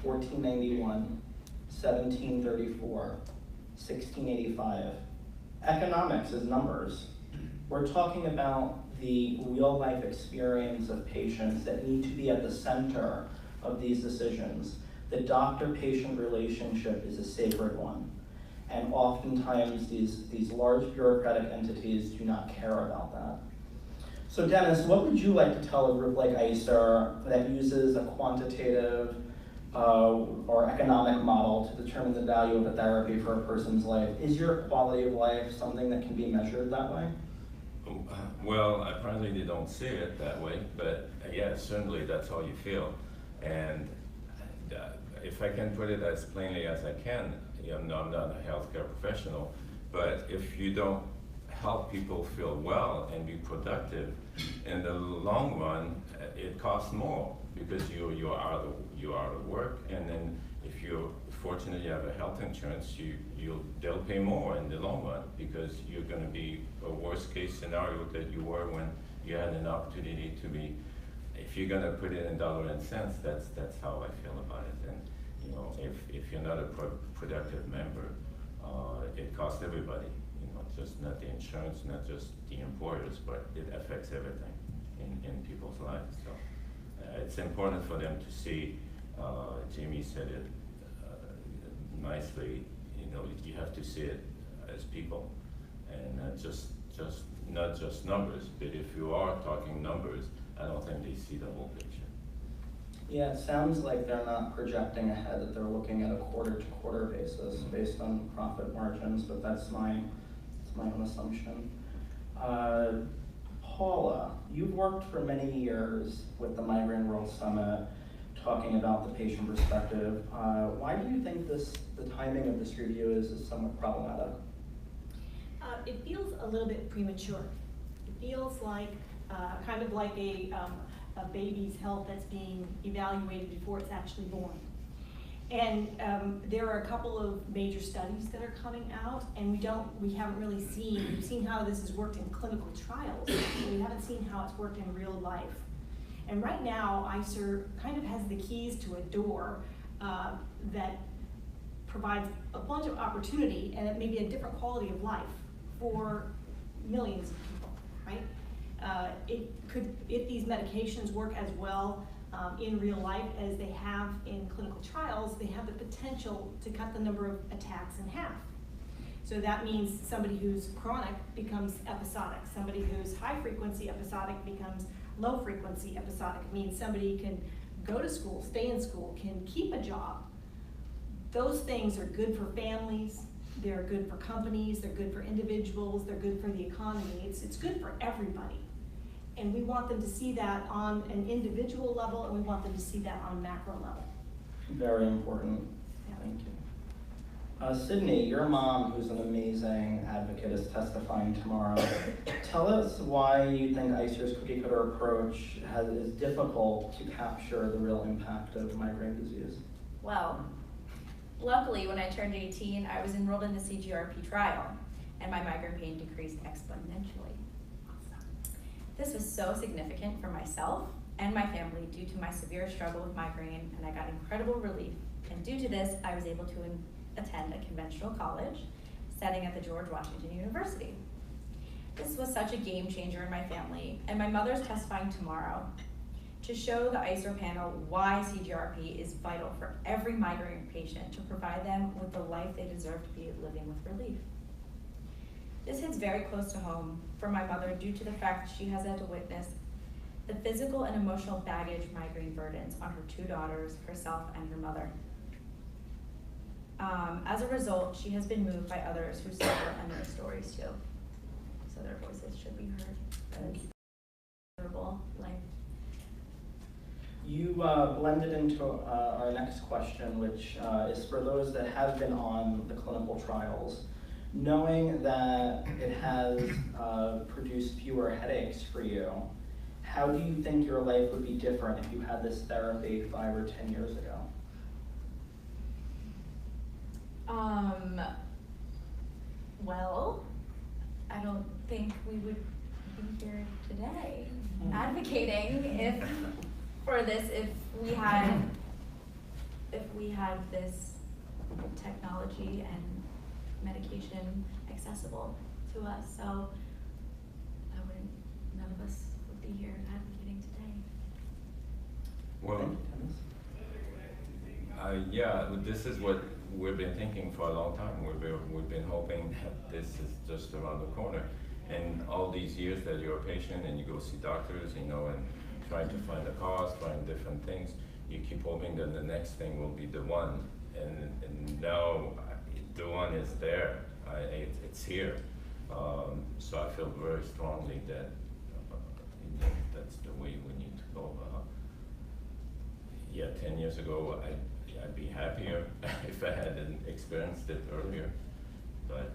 1491, 1734, 1685. Economics is numbers. We're talking about the real life experience of patients that need to be at the center of these decisions. The doctor-patient relationship is a sacred one. And oftentimes these large bureaucratic entities do not care about that. So Dennis, what would you like to tell a group like ICER that uses a quantitative or economic model to determine the value of a therapy for a person's life? Is your quality of life something that can be measured that way? Well, I probably don't see it that way, but yeah, certainly that's how you feel. And if I can put it as plainly as I can, I'm not a healthcare professional, but if you don't help people feel well and be productive, in the long run, it costs more because you're out of work, and then if you're fortunate you have a health insurance, they'll pay more in the long run because you're going to be a worst case scenario that you were when you had an opportunity to be. If you're going to put it in dollar and cents, that's how I feel about it. And if you're not a productive member, it costs everybody. Just not the insurance, not just the employers, but it affects everything in people's lives. So it's important for them to see. Jamie said it nicely. You have to see it as people, and not just numbers. But if you are talking numbers, I don't think they see the whole picture. Yeah, it sounds like they're not projecting ahead, that they're looking at a quarter-to-quarter basis based on profit margins, but that's my own assumption. Paula, you've worked for many years with the Migraine World Summit, talking about the patient perspective. Why do you think the timing of this review is somewhat problematic? It feels a little bit premature. It feels like kind of like a baby's health that's being evaluated before it's actually born. And there are a couple of major studies that are coming out, and we haven't really we've seen how this has worked in clinical trials, but we haven't seen how it's worked in real life. And right now, ICER kind of has the keys to a door that provides a bunch of opportunity and it may be a different quality of life for millions of people, right? If these medications work as well in real life as they have in clinical trials, they have the potential to cut the number of attacks in half. So that means somebody who's chronic becomes episodic. Somebody who's high frequency episodic becomes low frequency episodic. It means somebody can go to school, stay in school, can keep a job. Those things are good for families, they're good for companies, they're good for individuals, they're good for the economy. It's good for everybody. And we want them to see that on an individual level, and we want them to see that on a macro level. Very important. Yeah. Thank you. Sydney, your mom, who's an amazing advocate, is testifying tomorrow. Tell us why you think ICER's cookie cutter approach is difficult to capture the real impact of migraine disease. Well, luckily when I turned 18, I was enrolled in the CGRP trial, and my migraine pain decreased exponentially. This was so significant for myself and my family due to my severe struggle with migraine, and I got incredible relief. And due to this, I was able to attend a conventional college, studying at the George Washington University. This was such a game changer in my family, and my mother's testifying tomorrow to show the ICER panel why CGRP is vital for every migraine patient to provide them with the life they deserve to be living with relief. This hits very close to home for my mother due to the fact that she has had to witness the physical and emotional baggage migraine burdens on her two daughters, herself, and her mother. As a result, she has been moved by others who suffer and their stories too. So their voices should be heard. As miserable life. You blended into our next question, which is for those that have been on the clinical trials. Knowing that it has produced fewer headaches for you, how do you think your life would be different if you had this therapy 5 or 10 years ago? Well, I don't think we would be here today advocating for this if we had this technology and medication accessible to us. So none of us would be here advocating today. Well, yeah, this is what we've been thinking for a long time. We've been hoping that this is just around the corner. And all these years that you're a patient and you go see doctors, and trying to find a cause, find different things, you keep hoping that the next thing will be the one. And now the one is there. It's here. So I feel very strongly that that's the way we need to go. 10 years ago, I'd be happier if I hadn't experienced it earlier. But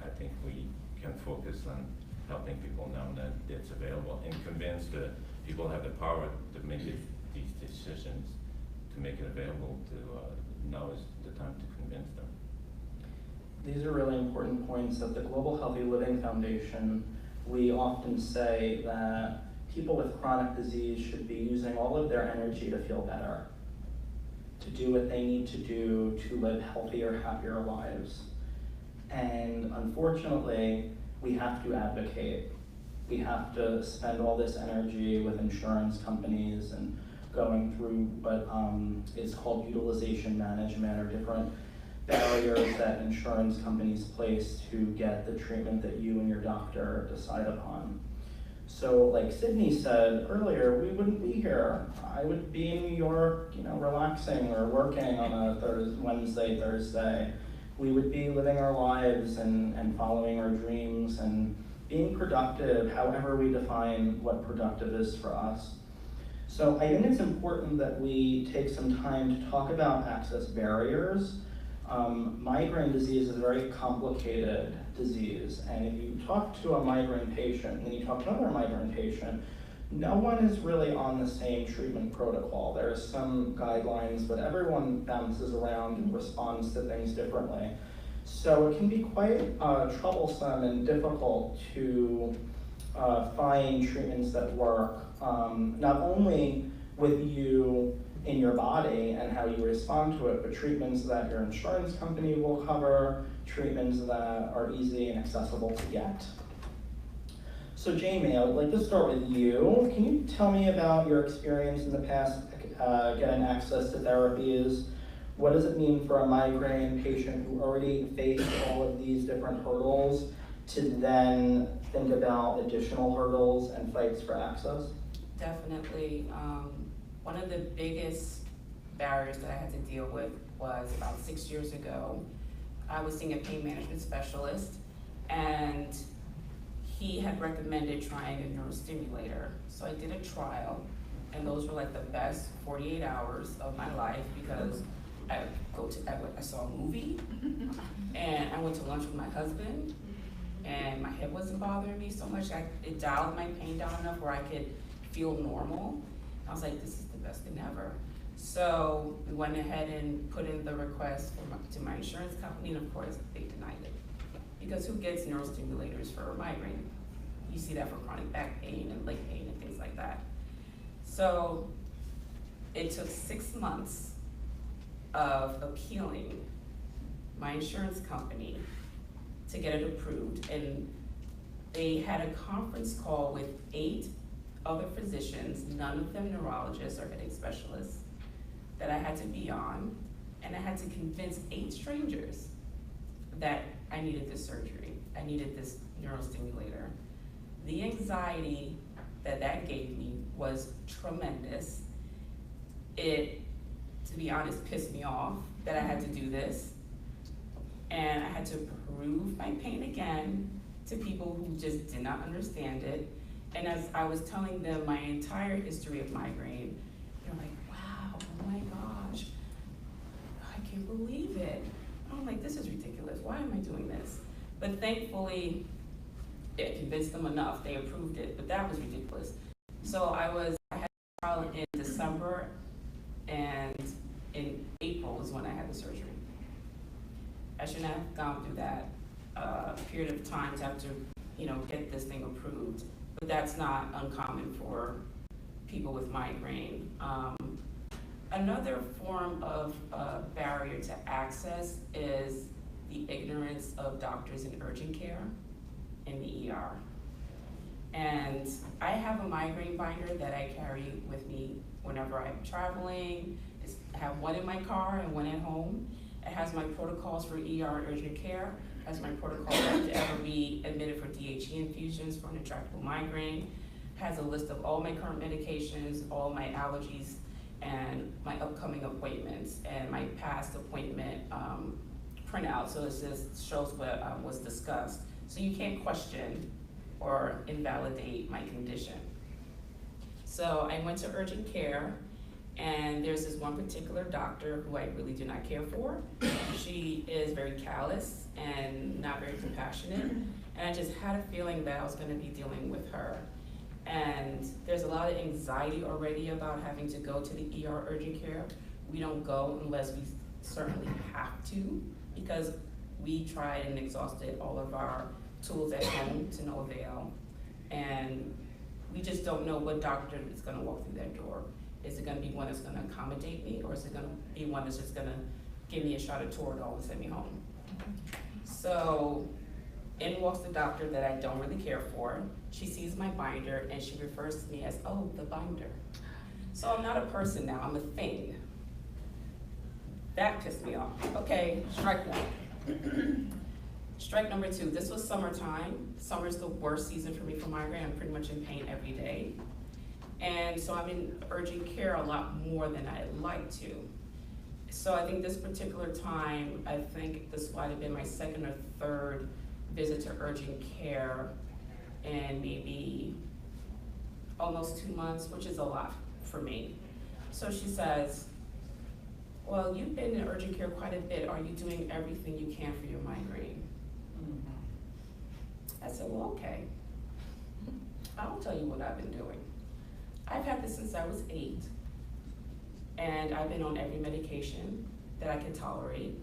I think we can focus on helping people now that it's available and convince the people have the power to make these decisions, to make it available to, now is the time to convince them. These are really important points. At the Global Healthy Living Foundation, we often say that people with chronic disease should be using all of their energy to feel better, to do what they need to do to live healthier, happier lives. And unfortunately, we have to advocate. We have to spend all this energy with insurance companies and going through what is called utilization management, or different barriers that insurance companies place to get the treatment that you and your doctor decide upon. So like Sydney said earlier, we wouldn't be here. I would be in New York, relaxing or working on a Wednesday, Thursday. We would be living our lives and following our dreams and being productive, however we define what productive is for us. So I think it's important that we take some time to talk about access barriers. Migraine disease is a very complicated disease, and if you talk to a migraine patient and you talk to another migraine patient, no one is really on the same treatment protocol. There's some guidelines, but everyone bounces around and responds to things differently. So it can be quite troublesome and difficult to find treatments that work, not only with you in your body and how you respond to it, but treatments that your insurance company will cover, treatments that are easy and accessible to get. So Jamie, I would like to start with you. Can you tell me about your experience in the past getting access to therapies? What does it mean for a migraine patient who already faced all of these different hurdles to then think about additional hurdles and fights for access? Definitely. One of the biggest barriers that I had to deal with was about 6 years ago. I was seeing a pain management specialist, and he had recommended trying a neurostimulator. So I did a trial, and those were like the best 48 hours of my life, because I saw a movie, and I went to lunch with my husband, and my head wasn't bothering me so much. It dialed my pain down enough where I could feel normal. I was like, this is the best thing ever. So we went ahead and put in the request to my insurance company, and of course they denied it. Because who gets neurostimulators for a migraine? You see that for chronic back pain and leg pain and things like that. So it took 6 months of appealing my insurance company to get it approved. And they had a conference call with 8 other physicians, none of them neurologists or headache specialists, that I had to be on, and I had to convince 8 strangers that I needed this surgery, I needed this neurostimulator. The anxiety that gave me was tremendous. It, to be honest, pissed me off that I had to do this, and I had to prove my pain again to people who just did not understand it. And as I was telling them my entire history of migraine, they're like, wow, oh my gosh, I can't believe it. I'm like, this is ridiculous, why am I doing this? But thankfully, it convinced them enough, they approved it, but that was ridiculous. So I had a trial in December, and in April was when I had the surgery. I shouldn't have gone through that period of time to have to, get this thing approved. But that's not uncommon for people with migraine. Another form of barrier to access is the ignorance of doctors in urgent care in the ER. And I have a migraine binder that I carry with me whenever I'm traveling. I have one in my car and one at home. It has my protocols for ER urgent care. Has my protocol to ever be admitted for DHE infusions for an intractable migraine. Has a list of all my current medications, all my allergies, and my upcoming appointments, and my past appointment printout. So it just shows what was discussed. So you can't question or invalidate my condition. So I went to urgent care, And there's this one particular doctor who I really do not care for. She is very callous and not very compassionate. And I just had a feeling that I was gonna be dealing with her. And there's a lot of anxiety already about having to go to the ER urgent care. We don't go unless we certainly have to, because we tried and exhausted all of our tools at home to no avail. And we just don't know what doctor is gonna walk through that door. Is it gonna be one that's gonna accommodate me, or is it gonna be one that's just gonna give me a shot of Toradol and send me home? So in walks the doctor that I don't really care for. She sees my binder and she refers to me as, oh, the binder. So I'm not a person now, I'm a thing. That pissed me off. Okay, strike one. Strike number two, this was summertime. Summer's the worst season for me for migraine. I'm pretty much in pain every day. And so I'm in urgent care a lot more than I'd like to. So I think this particular time, I think this might have been my second or third visit to urgent care in maybe almost 2 months, which is a lot for me. So she says, well, you've been in urgent care quite a bit. Are you doing everything you can for your migraine? I said, well, okay. I'll tell you what I've been doing. I've had this since I was 8, and I've been on every medication that I can tolerate.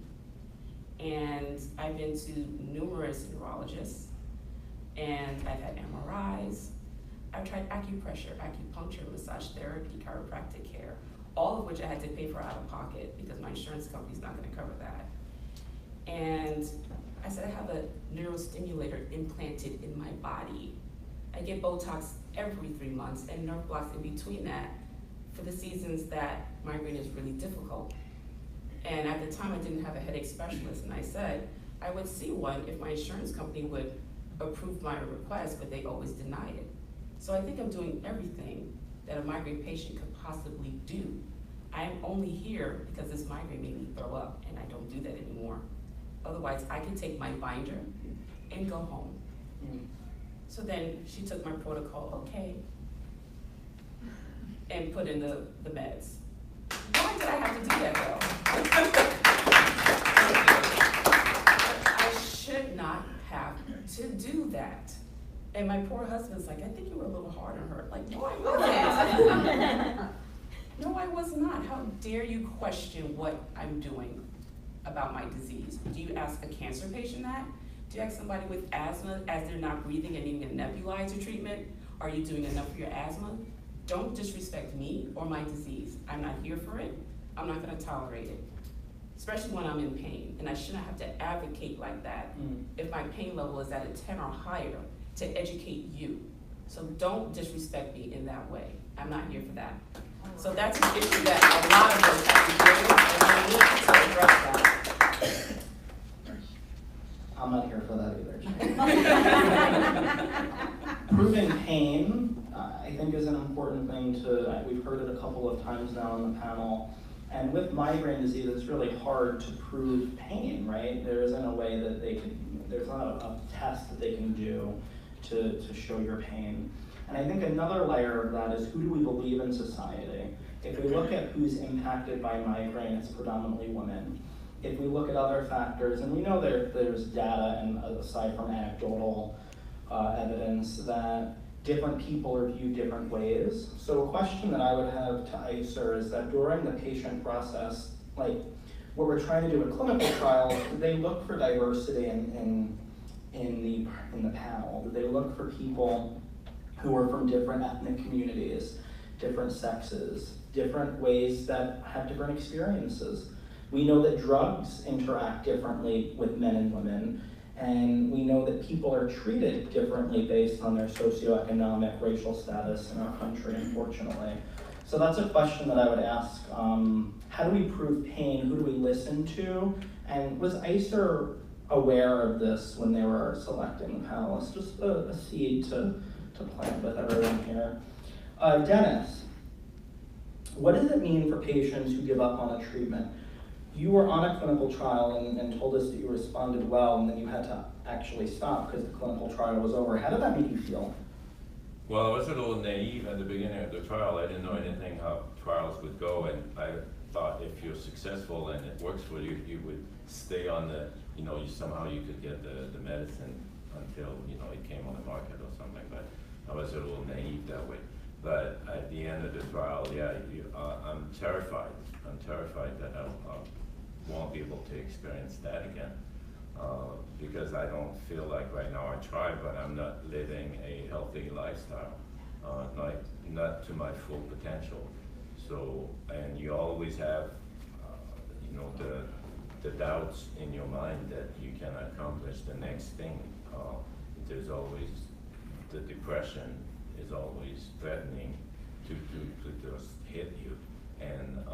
And I've been to numerous neurologists, and I've had MRIs. I've tried acupressure, acupuncture, massage therapy, chiropractic care, all of which I had to pay for out of pocket because my insurance company's not gonna cover that. And I said, I have a neurostimulator implanted in my body. I get Botox every 3 months and nerve blocks in between that for the seasons that migraine is really difficult. And at the time I didn't have a headache specialist, and I said I would see one if my insurance company would approve my request, but they always denied it. So I think I'm doing everything that a migraine patient could possibly do. I'm only here because this migraine made me throw up, and I don't do that anymore. Otherwise, I could take my binder and go home. So then she took my protocol, okay, and put in the meds. Why did I have to do that though? I should not have to do that. And my poor husband's like, I think you were a little hard on her. Like, no, I wasn't. No, I was not. How dare you question what I'm doing about my disease? Do you ask a cancer patient that? Do you ask somebody with asthma as they're not breathing and needing a nebulizer treatment? Are you doing enough for your asthma? Don't disrespect me or my disease. I'm not here for it. I'm not gonna tolerate it, especially when I'm in pain. And I shouldn't have to advocate like that if my pain level is at a 10 or higher to educate you. So don't disrespect me in that way. I'm not here for that. So that's an issue that a lot of us have to deal with, and I need to address that. I'm not here for that either. Proving pain, I think, is an important thing to, we've heard it a couple of times now on the panel. And with migraine disease, it's really hard to prove pain, right? There isn't a way that they can, there's not a test that they can do to show your pain. And I think another layer of that is, who do we believe in society? If we look at who's impacted by migraine, it's predominantly women. If we look at other factors, and we know there's data, and aside from anecdotal evidence, that different people are viewed different ways. So a question that I would have to ICER is that during the patient process, like what we're trying to do in clinical trials, do they look for diversity in the panel? Do they look for people who are from different ethnic communities, different sexes, different ways that have different experiences? We know that drugs interact differently with men and women, and we know that people are treated differently based on their socioeconomic, racial status in our country, unfortunately. So that's a question that I would ask. How do we prove pain? Who do we listen to? And was ICER aware of this when they were selecting the panelists? Just a seed to plant with everyone here. Dennis, what does it mean for patients who give up on a treatment? You were on a clinical trial and told us that you responded well, and then you had to actually stop because the clinical trial was over. How did that make you feel? Well, I was a little naive at the beginning of the trial. I didn't know anything how trials would go, and I thought if you're successful and it works for you, you would stay on the, you know, somehow you could get the medicine until, you know, it came on the market or something, but I was a little naive that way. But at the end of the trial, yeah, I'm terrified. I'm terrified that I won't be able to experience that again. Because I don't feel like right now I try, but I'm not living a healthy lifestyle, not to my full potential. So, and you always have, you know, the doubts in your mind that you can accomplish the next thing. There's always, the depression is always threatening to just hit you, and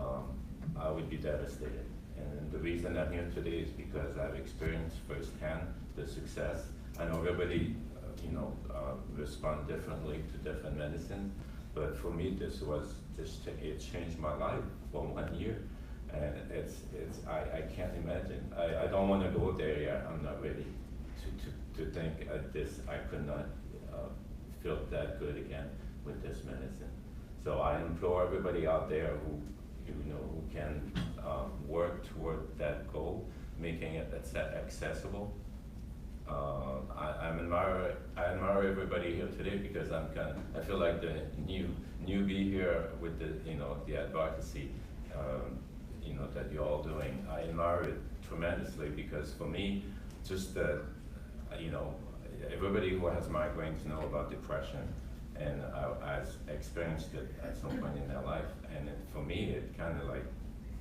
I would be devastated. And the reason I'm here today is because I've experienced firsthand the success. I know everybody, you know, respond differently to different medicines, but for me, this was just, it changed my life for 1 year. And I can't imagine. I don't want to go there yet. I'm not ready to think I could not feel that good again with this medicine. So I implore everybody out there who, you know, who can work toward that goal, making it accessible. I admire everybody here today because I feel like the newbie here with the, you know, the advocacy, you know, that you're all doing. I admire it tremendously because for me, just the, you know, everybody who has migraines know about depression, and I've experienced it at some point in their life, and for me, it kind of like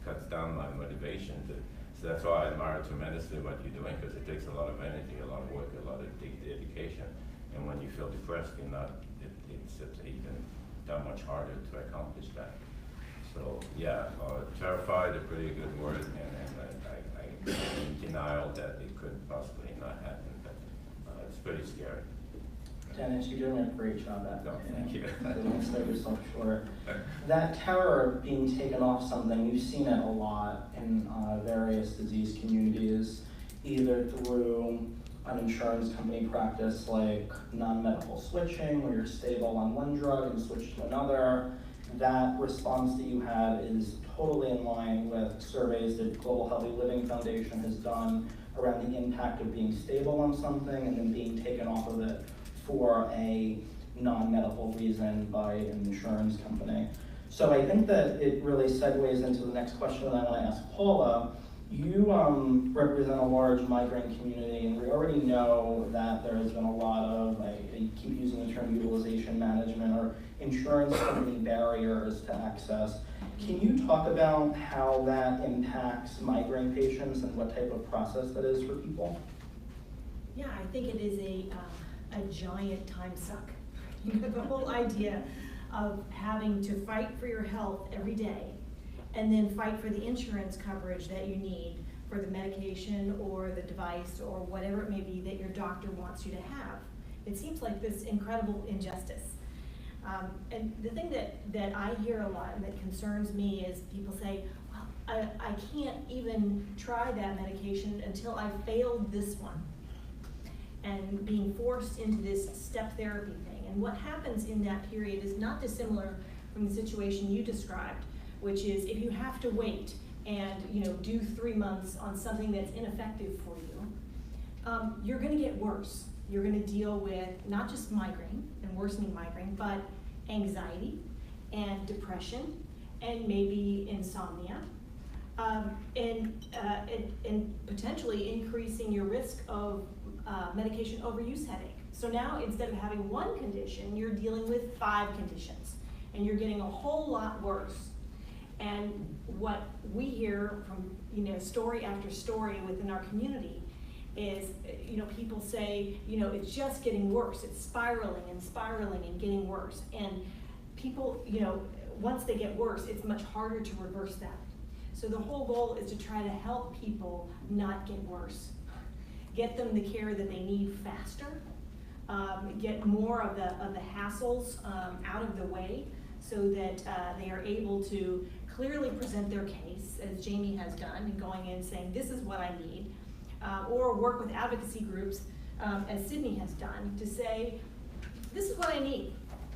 cuts down my motivation. So that's why I admire tremendously what you're doing, because it takes a lot of energy, a lot of work, a lot of dedication, and when you feel depressed, it's even that much harder to accomplish that. So yeah, terrified, a pretty good word, and I'm in denial that it could possibly not happen, but it's pretty scary. Dennis, you're doing a great job at No, thank you. Don't sell yourself short. That terror of being taken off something, you've seen it a lot in various disease communities, either through an insurance company practice like non-medical switching, where you're stable on one drug and switch to another. That response that you had is totally in line with surveys that Global Healthy Living Foundation has done around the impact of being stable on something and then being taken off of it for a non-medical reason by an insurance company. So I think that it really segues into the next question that I want to ask Paula. You represent a large migraine community, and we already know that there has been a lot of, I keep using the term utilization management or insurance company barriers to access. Can you talk about how that impacts migraine patients and what type of process that is for people? Yeah, I think it is a giant time suck. You know, the whole idea of having to fight for your health every day and then fight for the insurance coverage that you need for the medication or the device or whatever it may be that your doctor wants you to have. It seems like this incredible injustice. And the thing that I hear a lot and that concerns me is people say, well, I can't even try that medication until I've failed this one. And being forced into this step therapy thing. And what happens in that period is not dissimilar from the situation you described, which is if you have to wait and do 3 months on something that's ineffective for you, you're gonna get worse. You're gonna deal with not just migraine and worsening migraine, but anxiety and depression and maybe insomnia, and potentially increasing your risk of medication overuse headache. So now instead of having one condition, you're dealing with 5 conditions and you're getting a whole lot worse. And what we hear from story after story within our community is people say it's just getting worse. It's spiraling and getting worse. And people once they get worse, it's much harder to reverse that. So the whole goal is to try to help people not get worse. Get them the care that they need faster, get more of the hassles out of the way so that they are able to clearly present their case, as Jamie has done, and going in saying, this is what I need, or work with advocacy groups, as Sydney has done, to say, this is what I need.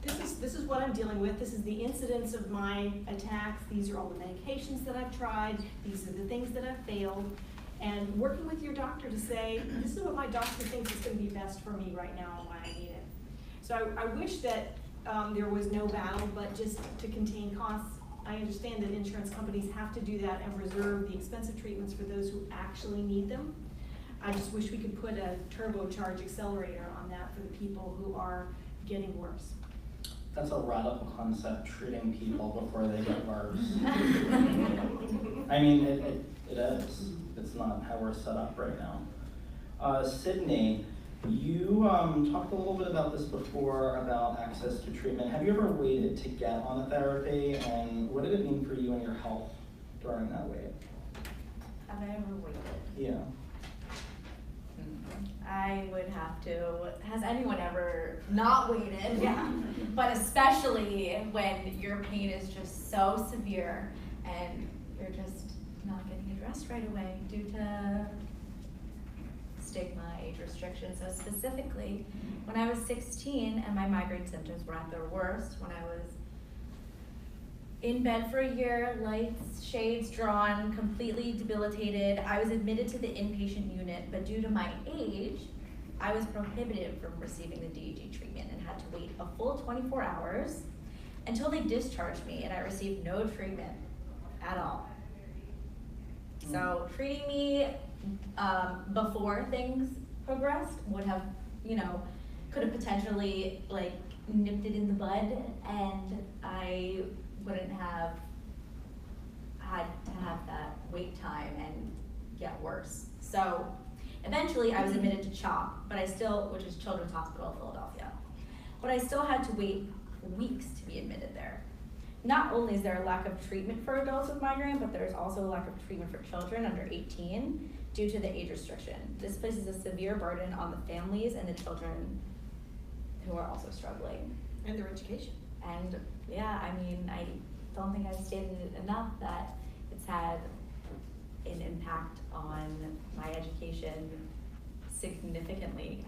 this is what I'm dealing with, this is the incidence of my attacks, these are all the medications that I've tried, these are the things that I've failed. And working with your doctor to say, this is what my doctor thinks is gonna be best for me right now and why I need it. So I wish that there was no battle, but just to contain costs. I understand that insurance companies have to do that and reserve the expensive treatments for those who actually need them. I just wish we could put a turbocharge accelerator on that for the people who are getting worse. That's a radical concept, treating people before they get worse. I mean, it is. It's not how we're set up right now. Sydney, you talked a little bit about this before, about access to treatment. Have you ever waited to get on a therapy, and what did it mean for you and your health during that wait? Have I ever waited? Yeah. I would have to. Has anyone ever not waited? Yeah. But especially when your pain is just so severe and you're just not getting addressed right away due to stigma, age restrictions. So specifically, when I was 16 and my migraine symptoms were at their worst, when I was in bed for a year, lights, shades drawn, completely debilitated. I was admitted to the inpatient unit, but due to my age, I was prohibited from receiving the DEG treatment and had to wait a full 24 hours until they discharged me, and I received no treatment at all. So treating me before things progressed would have, could have potentially like nipped it in the bud, and I wouldn't have had to have that wait time and get worse. So eventually I was admitted to CHOP, but which is Children's Hospital of Philadelphia. But I still had to wait weeks to be admitted there. Not only is there a lack of treatment for adults with migraine, but there's also a lack of treatment for children under 18 due to the age restriction. This places a severe burden on the families and the children who are also struggling. And their education. And yeah, I mean, I don't think I've stated it enough that it's had an impact on my education significantly.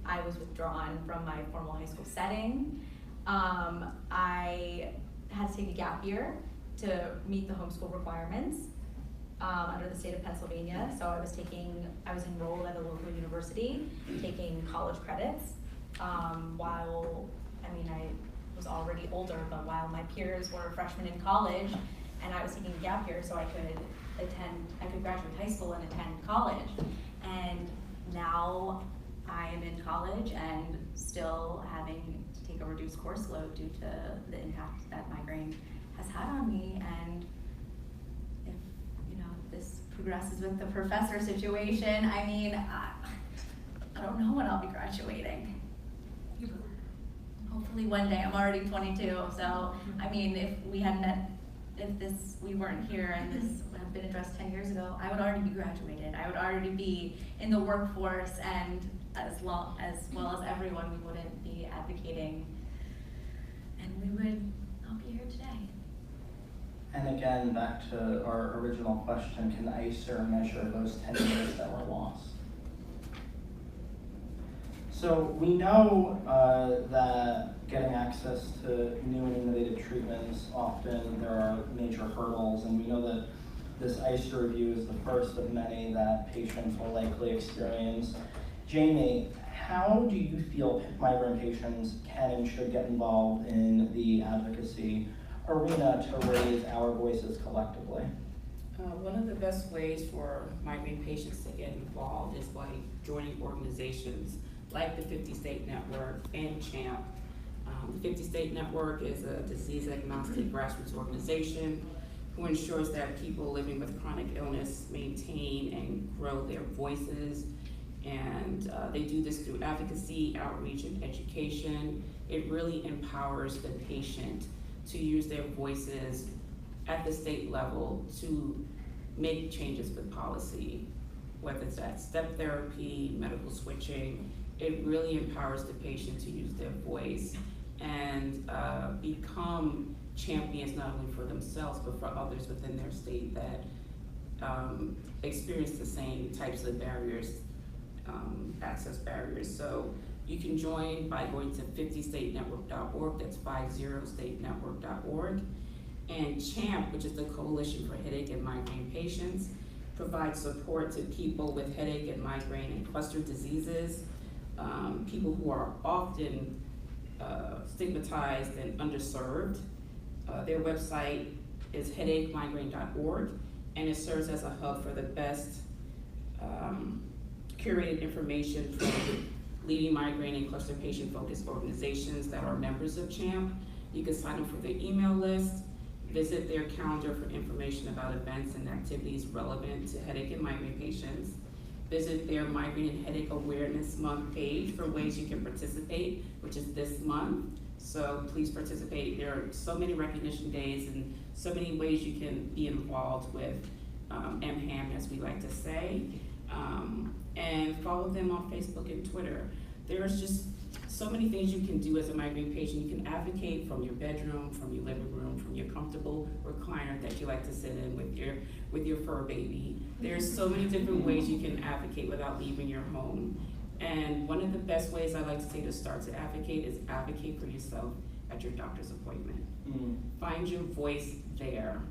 I was withdrawn from my formal high school setting. I had to take a gap year to meet the homeschool requirements under the state of Pennsylvania. So I was enrolled at a local university, taking college credits, while, I was already older, but while my peers were freshmen in college, and I was taking a gap year so I could graduate high school and attend college. And now I am in college and still having to take a reduced course load due to the impact that migraine has had on me. And if, this progresses with the professor situation, I don't know when I'll be graduating. Hopefully one day. I'm already 22, so if we weren't here and this had been addressed 10 years ago, I would already be graduated. I would already be in the workforce, and as well as everyone, we wouldn't be advocating, and we would not be here today. And again, back to our original question, can ICER measure those 10 years that were lost? So we know that getting access to new and innovative treatments, often there are major hurdles, and we know that this ICER review is the first of many that patients will likely experience. Jamie, how do you feel migraine patients can and should get involved in the advocacy arena to raise our voices collectively? One of the best ways for migraine patients to get involved is by joining organizations like the 50 State Network and CHAMP. The 50 State Network is a disease agnostic grassroots organization who ensures that people living with chronic illness maintain and grow their voices. And they do this through advocacy, outreach, and education. It really empowers the patient to use their voices at the state level to make changes with policy, whether it's at step therapy, medical switching. It really empowers the patient to use their voice and become champions not only for themselves but for others within their state that experience the same types of barriers, access barriers. So You can join by going to 50statenetwork.org, that's 50statenetwork.org. And CHAMP, which is the Coalition for Headache and Migraine Patients, provides support to people with headache and migraine and cluster diseases, people who are often stigmatized and underserved. Their website is headachemigraine.org, and it serves as a hub for the best curated information from leading migraine and cluster patient-focused organizations that are members of CHAMP. You can sign up for their email list, visit their calendar for information about events and activities relevant to headache and migraine patients, visit their Migraine and Headache Awareness Month page for ways you can participate, which is this month. So please participate. There are so many recognition days and so many ways you can be involved with MHAM, as we like to say. And follow them on Facebook and Twitter. There's just so many things you can do as a migraine patient. You can advocate from your bedroom, from your living room, from your comfortable recliner that you like to sit in with your fur baby. There's so many different ways you can advocate without leaving your home. And one of the best ways I like to say to start to advocate is advocate for yourself at your doctor's appointment. Find your voice there.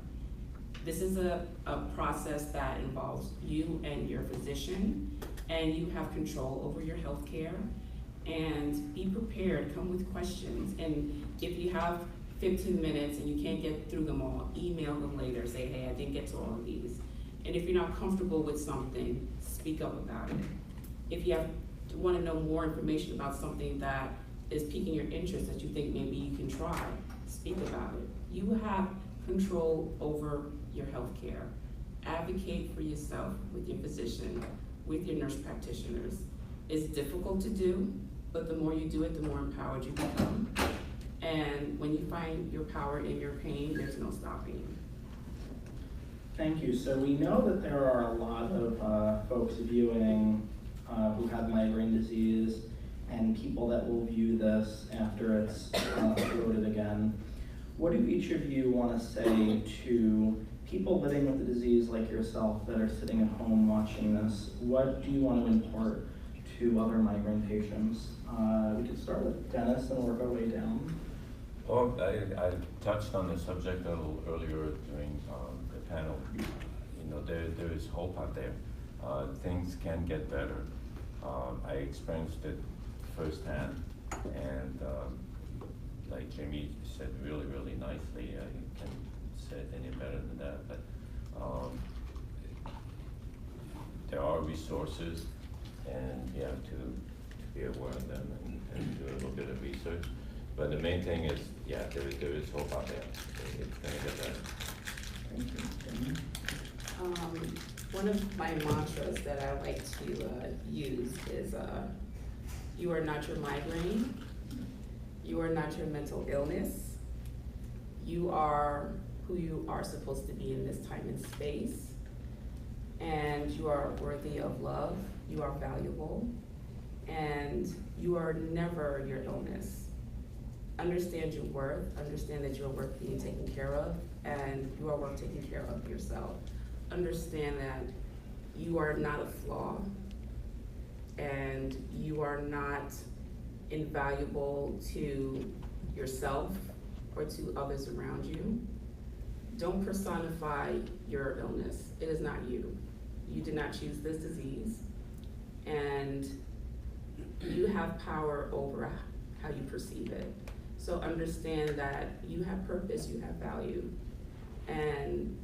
This is a process that involves you and your physician, and you have control over your health care. And be prepared, come with questions. And if you have 15 minutes and you can't get through them all, email them later, say, hey, I didn't get to all of these. And if you're not comfortable with something, speak up about it. If you want to know more information about something that is piquing your interest that you think maybe you can try, speak about it. You have control over your health care. Advocate for yourself with your physician, with your nurse practitioners. It's difficult to do, but the more you do it, the more empowered you become. And when you find your power in your pain, there's no stopping. Thank you. So we know that there are a lot of folks viewing who have migraine disease and people that will view this after it's uploaded again. What do each of you want to say to people living with the disease like yourself that are sitting at home watching this? What do you want to impart to other migraine patients? We could start with Dennis and work our way down. Oh, I touched on the subject a little earlier during the panel. You know, there is hope out there. Things can get better. I experienced it firsthand, and like Jamie said really, really nicely, I can't say it any better than that, but there are resources, and you have to be aware of them and do a little bit of research. But the main thing is, yeah, there is hope out there. It's gonna get better. Thank you. One of my mantras that I like to use is, you are not your migraine, you are not your mental illness, you are who you are supposed to be in this time and space, and you are worthy of love, you are valuable, and you are never your illness. Understand your worth, understand that you are worth being taken care of, and you are worth taking care of yourself. Understand that you are not a flaw, and you are not invaluable to yourself or to others around you. Don't personify your illness. It is not you. You did not choose this disease, and you have power over how you perceive it. So understand that you have purpose, you have value, and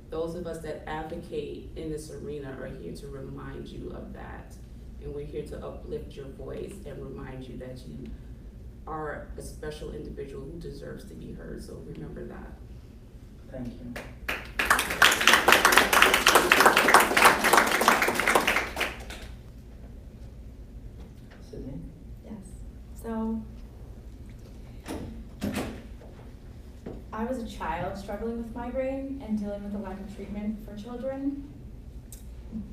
those of us that advocate in this arena are here to remind you of that. And we're here to uplift your voice and remind you that you are a special individual who deserves to be heard. So remember that. Thank you. Sydney? Yes. So, I was a child struggling with migraine and dealing with a lack of treatment for children.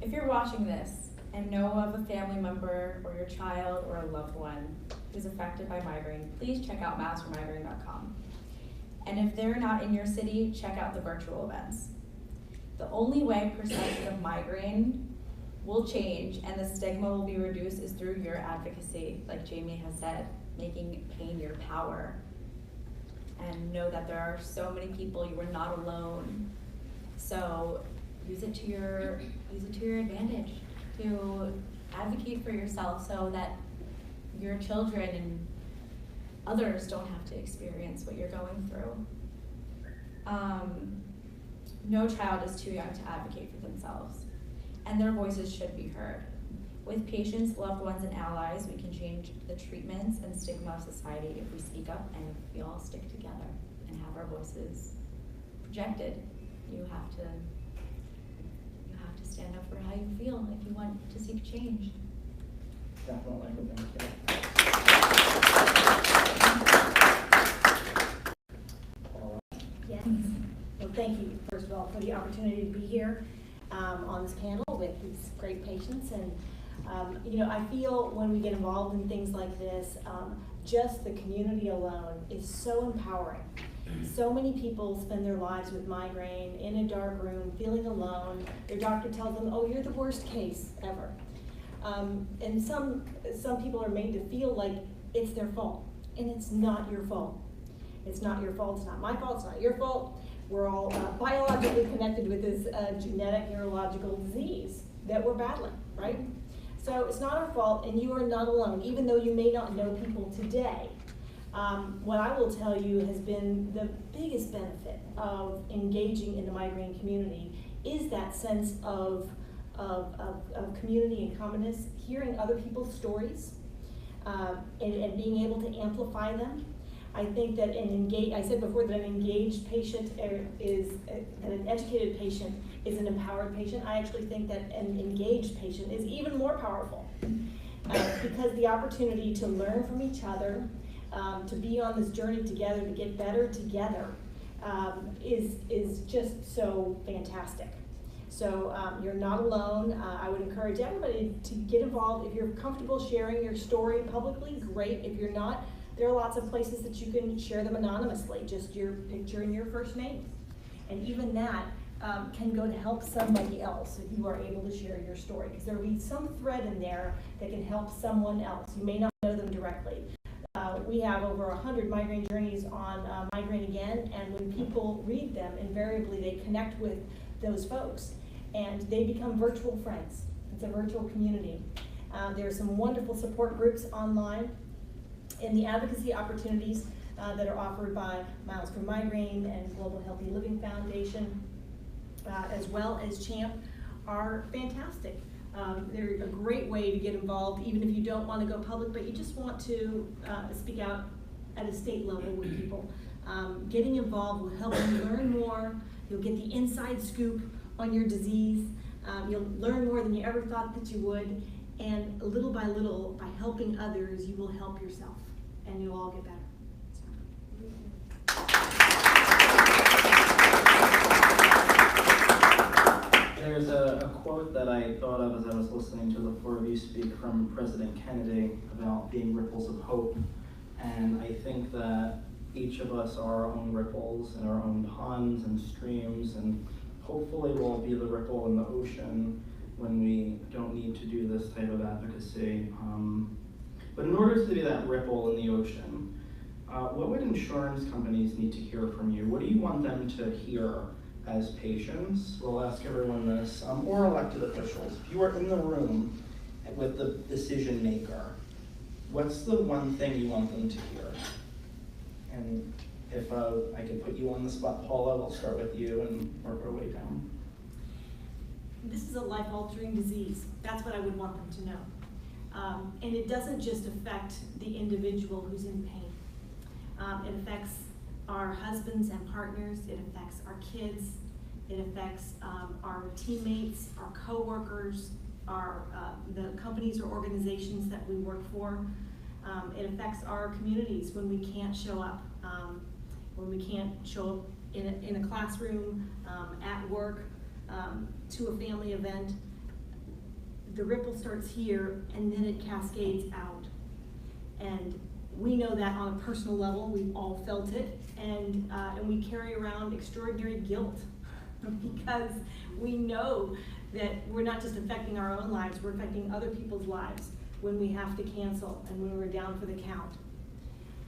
If you're watching this and know of a family member or your child or a loved one who's affected by migraine, please check out massformigraine.com. And if they're not in your city, check out the virtual events. The only way perception of migraine will change and the stigma will be reduced is through your advocacy, like Jamie has said, making pain your power. And know that there are so many people, you are not alone. So use it to your advantage to advocate for yourself so that your children and others don't have to experience what you're going through. No child is too young to advocate for themselves, and their voices should be heard. With patients, loved ones, and allies, we can change the treatments and stigma of society if we speak up and if we all stick together and have our voices projected. You have to stand up for how you feel if you want to seek change. Definitely, thank you. Yes. Well, thank you, first of all, for the opportunity to be here on this panel with these great patients. And, I feel when we get involved in things like this, just the community alone is so empowering. So many people spend their lives with migraine in a dark room, feeling alone. Their doctor tells them, oh, you're the worst case ever. And some people are made to feel like it's their fault, and it's not your fault. It's not your fault, it's not my fault, it's not your fault. We're all biologically connected with this genetic neurological disease that we're battling, right? So it's not our fault, and you are not alone, even though you may not know people today. What I will tell you has been the biggest benefit of engaging in the migraine community is that sense of community and commonness, hearing other people's stories, and being able to amplify them. I think that I said before that an engaged patient an educated patient is an empowered patient. I actually think that an engaged patient is even more powerful because the opportunity to learn from each other, to be on this journey together, to get better together, is just so fantastic. So you're not alone. I would encourage everybody to get involved. If you're comfortable sharing your story publicly, great. If you're not, there are lots of places that you can share them anonymously, just your picture and your first name. And even that can go to help somebody else if you are able to share your story, because there will be some thread in there that can help someone else. You may not know them directly. We have over 100 migraine journeys on Migraine Again, and when people read them, invariably they connect with those folks, and they become virtual friends. It's a virtual community. There are some wonderful support groups online, and the advocacy opportunities that are offered by Miles for Migraine and Global Healthy Living Foundation, as well as CHAMP, are fantastic. They're a great way to get involved, even if you don't want to go public, but you just want to speak out at a state level with people. Getting involved will help you learn more. You'll get the inside scoop on your disease. You'll learn more than you ever thought that you would. And little by little, by helping others, you will help yourself, and you'll all get better. There's a quote that I thought of as I was listening to the four of you speak from President Kennedy about being ripples of hope. And I think that each of us are our own ripples in our own ponds and streams, and hopefully we'll be the ripple in the ocean when we don't need to do this type of advocacy. But in order to be that ripple in the ocean, what would insurance companies need to hear from you? What do you want them to hear as patients? We'll ask everyone this, or elected officials. If you are in the room with the decision maker, what's the one thing you want them to hear? And if I could put you on the spot, Paula, I'll start with you and work our way down. This is a life-altering disease. That's what I would want them to know. And it doesn't just affect the individual who's in pain. It affects our husbands and partners, it affects our kids, it affects our teammates, our coworkers, the companies or organizations that we work for. It affects our communities when we can't show up, when we can't show up in a classroom, at work, to a family event. The ripple starts here and then it cascades out. And we know that on a personal level, we've all felt it, and we carry around extraordinary guilt because we know that we're not just affecting our own lives, we're affecting other people's lives when we have to cancel and when we're down for the count.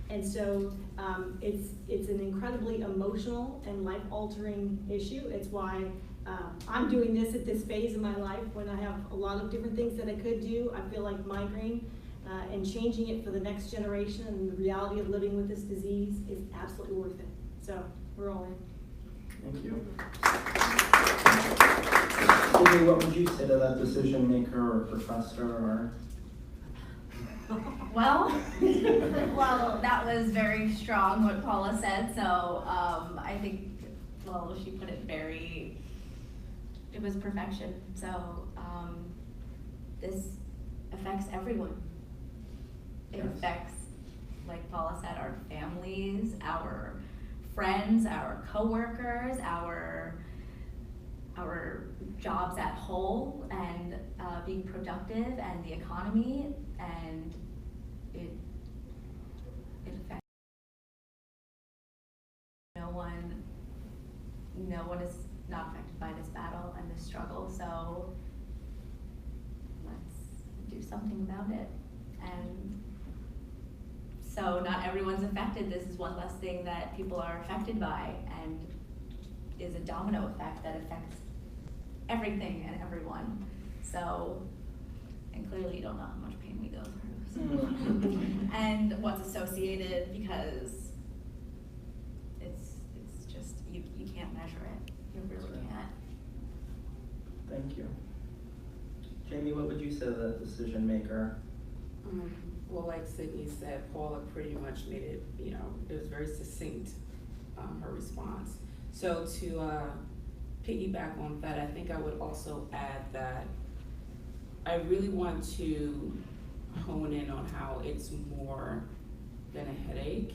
And so it's an incredibly emotional and life-altering issue. It's why I'm doing this at this phase of my life when I have a lot of different things that I could do. I feel like migraine and changing it for the next generation and the reality of living with this disease is absolutely worth it. So we're all in. Thank you. Amy, what would you say to that decision maker or professor or? Well, that was very strong what Paula said, so I think, well, she put it it was perfection. So this affects everyone. It Yes. affects, like Paula said, our families, our friends, our coworkers, our jobs at whole, and being productive, and the economy, and it affects no one is not affected by this battle and this struggle, so let's do something about it. And so not everyone's affected. This is one less thing that people are affected by, and is a domino effect that affects everything and everyone. So, and clearly you don't know how much pain we go through. So. And what's associated, because it's just, you can't measure it. You really can't. Thank you. Jamie, what would you say to that decision maker? Well, like Sydney said, Paula pretty much made it, it was very succinct, her response. So to piggyback on that, I think I would also add that I really want to hone in on how it's more than a headache,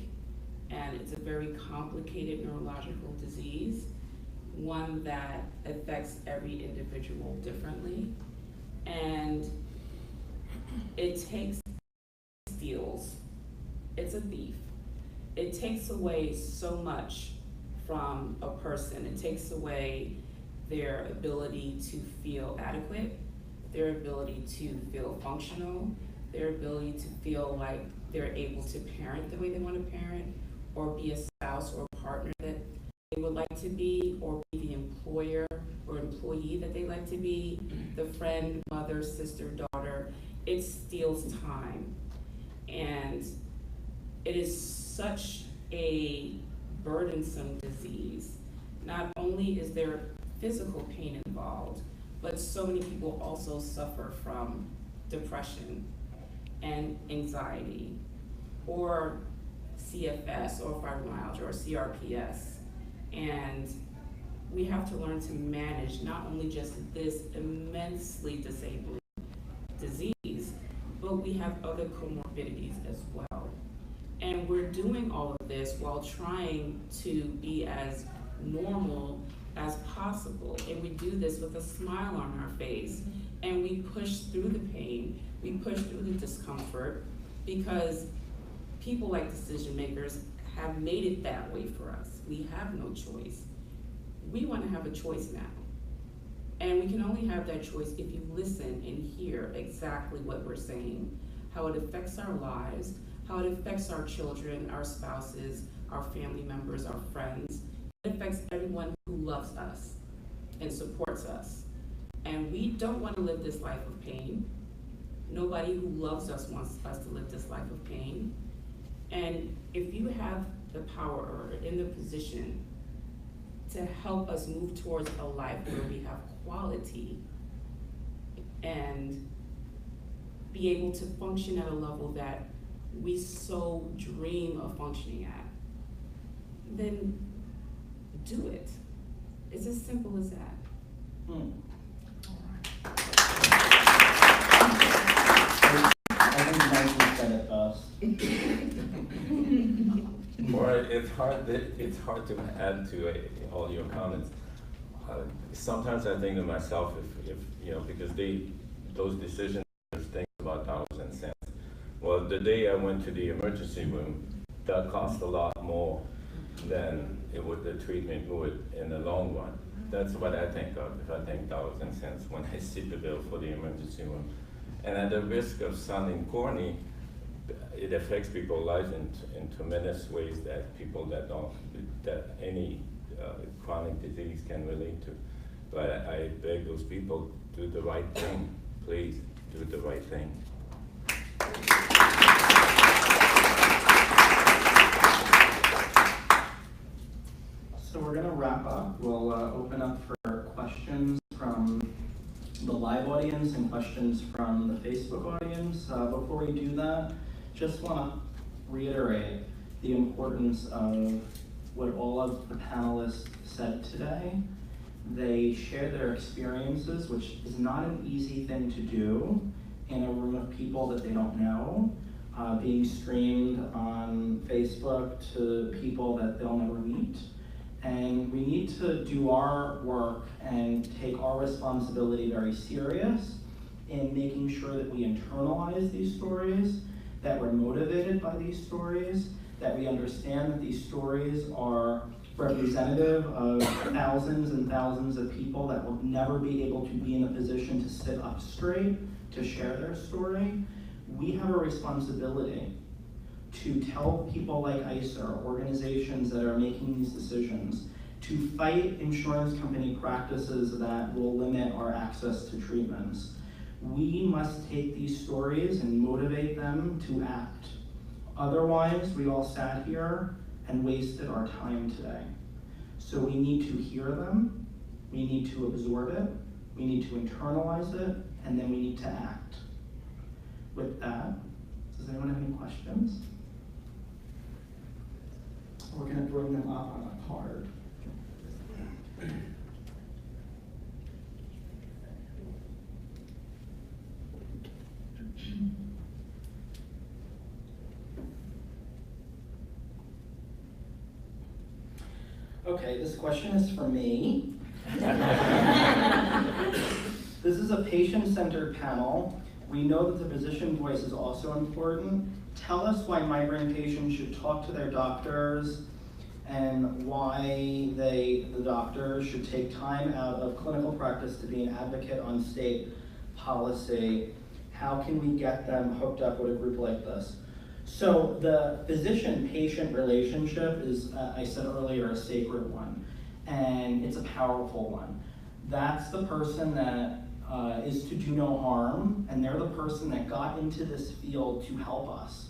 and it's a very complicated neurological disease, one that affects every individual differently, and it takes steals. It's a thief. It takes away so much from a person. It takes away their ability to feel adequate, their ability to feel functional, their ability to feel like they're able to parent the way they want to parent, or be a spouse or partner that they would like to be, or be the employer or employee that they like to be, the friend, mother, sister, daughter. It steals time. And it is such a burdensome disease. Not only is there physical pain involved, but so many people also suffer from depression and anxiety, or CFS, or fibromyalgia, or CRPS. And we have to learn to manage not only just this immensely disabling disease, but we have other comorbidities as well. And we're doing all of this while trying to be as normal as possible. And we do this with a smile on our face. And we push through the pain, we push through the discomfort, because people like decision makers have made it that way for us. We have no choice. We want to have a choice now. And we can only have that choice if you listen and hear exactly what we're saying, how it affects our lives, how it affects our children, our spouses, our family members, our friends. It affects everyone who loves us and supports us. And we don't want to live this life of pain. Nobody who loves us wants us to live this life of pain. And if you have the power or in the position to help us move towards a life where we have quality and be able to function at a level that we so dream of functioning at, then do it. It's as simple as that. I think Mikey said it best. Well, it's hard to add to all your comments. Sometimes I think to myself, if because those decisions think about dollars and cents. Well, the day I went to the emergency room, that cost a lot more than the treatment would in the long run. That's what I think of. If I think dollars and cents when I see the bill for the emergency room. And at the risk of sounding corny, it affects people's lives in tremendous ways that people that any chronic disease can relate to. But I beg those people, do the right thing. Please do the right thing. So we're going to wrap up. We'll open up for questions from the live audience and questions from the Facebook audience. Before we do that, just want to reiterate the importance of what all of the panelists said today. They share their experiences, which is not an easy thing to do in a room of people that they don't know, being streamed on Facebook to people that they'll never meet. And we need to do our work and take our responsibility very serious in making sure that we internalize these stories, that we're motivated by these stories, that we understand that these stories are representative of thousands and thousands of people that will never be able to be in a position to sit up straight, to share their story. We have a responsibility to tell people like ICER, organizations that are making these decisions, to fight insurance company practices that will limit our access to treatments. We must take these stories and motivate them to act. Otherwise, we all sat here and wasted our time today. So we need to hear them, we need to absorb it, we need to internalize it, and then we need to act. With that, does anyone have any questions? We're going to bring them up on a card. Okay, this question is for me. This is a patient-centered panel. We know that the physician voice is also important. Tell us why migraine patients should talk to their doctors and why the doctors should take time out of clinical practice to be an advocate on state policy. How can we get them hooked up with a group like this? So the physician-patient relationship is, I said earlier, a sacred one, and it's a powerful one. That's the person that is to do no harm, and they're the person that got into this field to help us.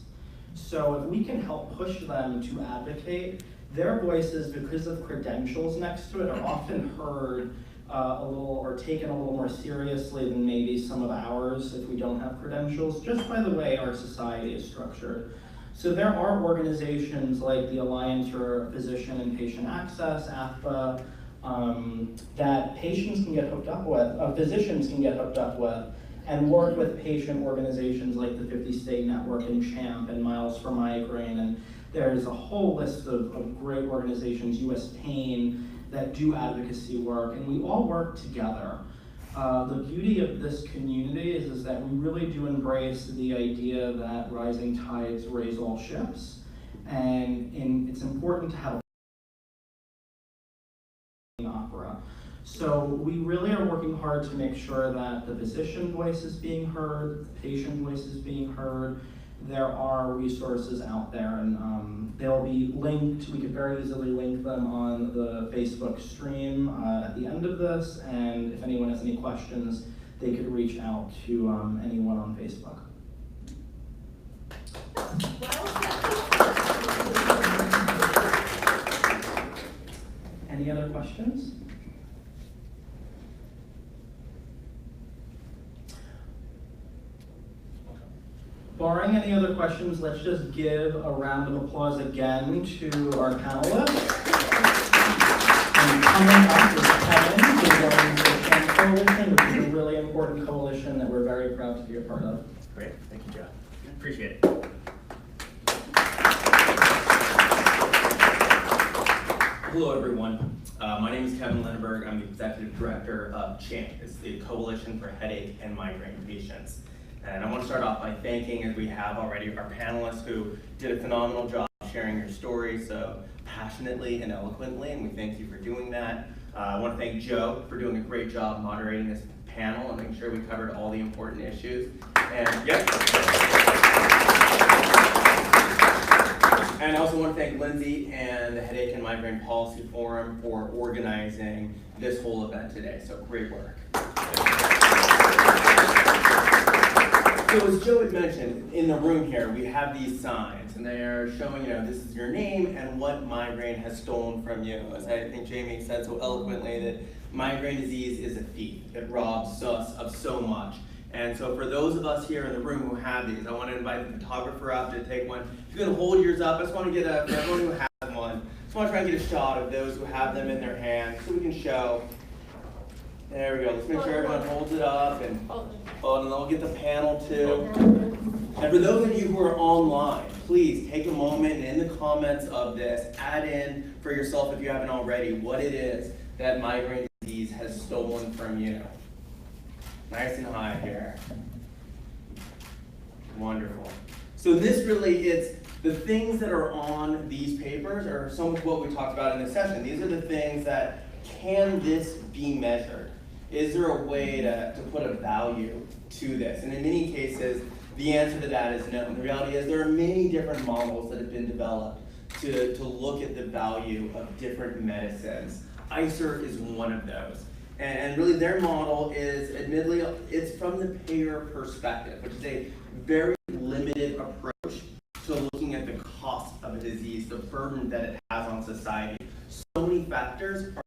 So if we can help push them to advocate, their voices, because of credentials next to it, are often heard a little, or taken a little more seriously than maybe some of ours if we don't have credentials, just by the way our society is structured. So there are organizations like the Alliance for Physician and Patient Access, AFPA, that patients can get hooked up with, physicians can get hooked up with, and work with patient organizations like the 50 State Network and CHAMP and Miles for Migraine, and there's a whole list of great organizations, US Pain, that do advocacy work, and we all work together. The beauty of this community is that we really do embrace the idea that rising tides raise all ships, and it's important to have an opera. So we really are working hard to make sure that the physician voice is being heard, the patient voice is being heard. There are resources out there, and they'll be linked. We could very easily link them on the Facebook stream at the end of this, and if anyone has any questions, they could reach out to anyone on Facebook. Any other questions? Barring any other questions, let's just give a round of applause again to our panelists. And coming up is Kevin, who's running the CHAMP Coalition, which is a really important coalition that we're very proud to be a part of. Great, thank you, Joe. Appreciate it. Hello, everyone. My name is Kevin Lindberg. I'm the Executive Director of CHAMP. It's the Coalition for Headache and Migraine Patients. And I want to start off by thanking, as we have already, our panelists who did a phenomenal job sharing your stories so passionately and eloquently, and we thank you for doing that. I want to thank Joe for doing a great job moderating this panel and making sure we covered all the important issues. And yep. And I also want to thank Lindsay and the Headache and Migraine Policy Forum for organizing this whole event today. So great work. So as Joe had mentioned, in the room here, we have these signs, and they're showing, this is your name and what migraine has stolen from you. As I think Jamie said so eloquently, that migraine disease is a thief. It robs us of so much. And so for those of us here in the room who have these, I want to invite the photographer up to take one. If you're going to hold yours up, I just want to get for everyone who has one, I just want to try and get a shot of those who have them in their hands so we can show. There we go. Let's make sure everyone holds it up, and then I'll get the panel too. And for those of you who are online, please take a moment and in the comments of this, add in for yourself, if you haven't already, what it is that migraine disease has stolen from you. Nice and high here. Wonderful. So this really is the things that are on these papers are some of what we talked about in this session. These are the things that, can this be measured? Is there a way to put a value to this? And in many cases, the answer to that is no. The reality is there are many different models that have been developed to look at the value of different medicines. ICER is one of those. And really their model is, admittedly, it's from the payer perspective, which is a very limited approach to looking at the cost of a disease, the burden that it has on society. So many factors are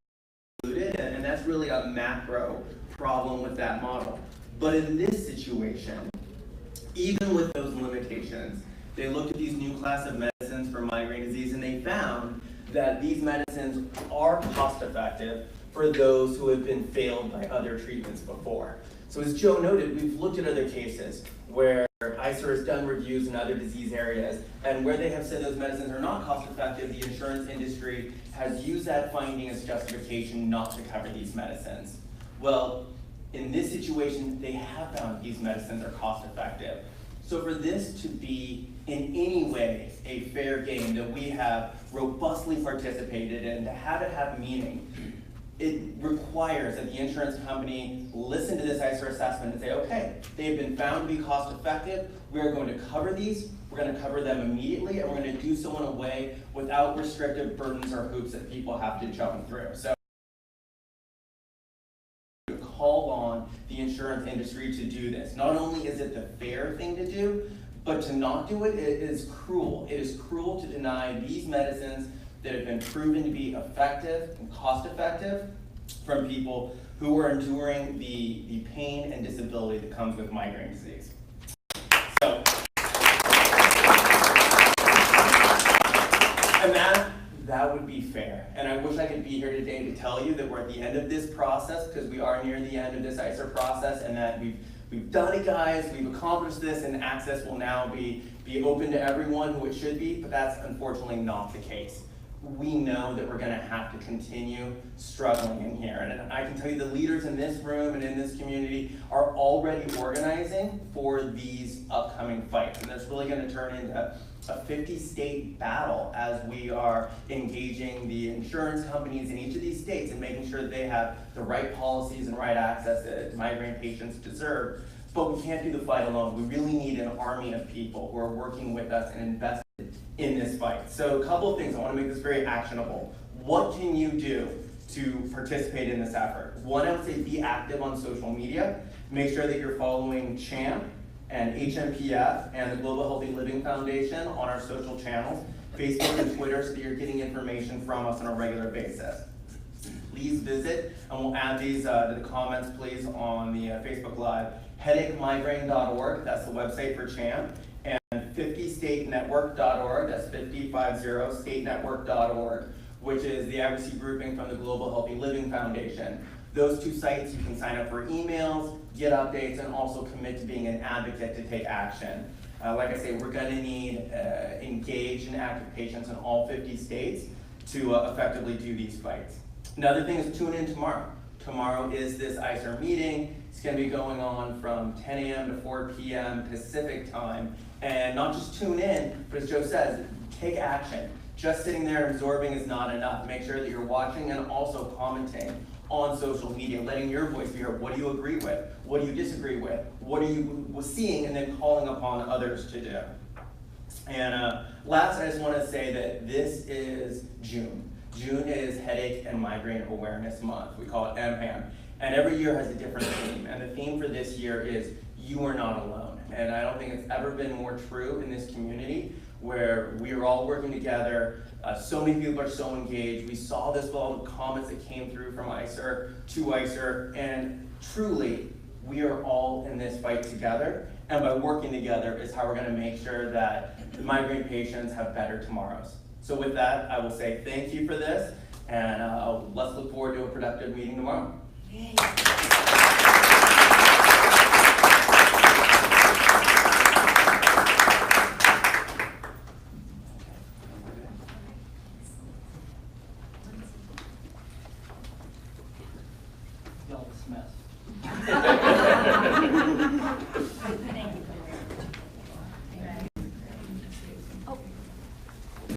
included, and that's really a macro problem with that model. But in this situation, even with those limitations, they looked at these new class of medicines for migraine disease, and they found that these medicines are cost effective for those who have been failed by other treatments before. So as Joe noted, we've looked at other cases where ICER has done reviews in other disease areas, and where they have said those medicines are not cost effective, the insurance industry has used that finding as justification not to cover these medicines. Well, in this situation, they have found these medicines are cost effective. So for this to be in any way a fair game that we have robustly participated in, to have it have meaning, it requires that the insurance company listen to this ICER assessment and say, okay, they've been found to be cost effective, we're going to cover these, we're going to cover them immediately, and we're going to do so in a way without restrictive burdens or hoops that people have to jump through. So call on the insurance industry to do this. Not only is it the fair thing to do, but to not do it, it is cruel. It is cruel to deny these medicines that have been proven to be effective and cost effective from people who are enduring the pain and disability that comes with migraine disease. So, and that would be fair. And I wish I could be here today to tell you that we're at the end of this process, because we are near the end of this ICER process, and that we've done it, guys, we've accomplished this, and access will now be open to everyone who it should be, but that's unfortunately not the case. We know that we're going to have to continue struggling in here. And I can tell you the leaders in this room and in this community are already organizing for these upcoming fights. And that's really going to turn into a 50-state battle as we are engaging the insurance companies in each of these states and making sure that they have the right policies and right access that migraine patients deserve. But we can't do the fight alone. We really need an army of people who are working with us and invested in this fight. So a couple of things, I want to make this very actionable. What can you do to participate in this effort? One, I would say be active on social media. Make sure that you're following CHAMP and HMPF and the Global Healthy Living Foundation on our social channels, Facebook and Twitter, so that you're getting information from us on a regular basis. Please visit, and we'll add these to the comments, please, on the Facebook Live, headachemigraine.org, that's the website for CHAMP, and 50statenetwork.org, that's 50statenetwork.org, which is the advocacy grouping from the Global Healthy Living Foundation. Those two sites, you can sign up for emails, get updates, and also commit to being an advocate to take action. Like I say, we're going to need engaged and active patients in all 50 states to effectively do these fights. Another thing is tune in tomorrow. Tomorrow is this ICER meeting. It's going to be going on from 10 a.m. to 4 p.m. Pacific time. And not just tune in, but as Joe says, take action. Just sitting there and absorbing is not enough. Make sure that you're watching and also commenting on social media, letting your voice be heard. What do you agree with? What do you disagree with? What are you seeing, and then calling upon others to do. And last, I just want to say that this is June. June is Headache and Migraine Awareness Month. We call it MHAM. And every year has a different theme. And the theme for this year is You Are Not Alone. And I don't think it's ever been more true in this community, where we are all working together. So many people are so engaged. We saw this with all the comments that came through from ICER to ICER, and truly, we are all in this fight together, and by working together is how we're gonna make sure that the migraine patients have better tomorrows. So with that, I will say thank you for this, and let's look forward to a productive meeting tomorrow. Yay. Y'all dismissed. Thank you.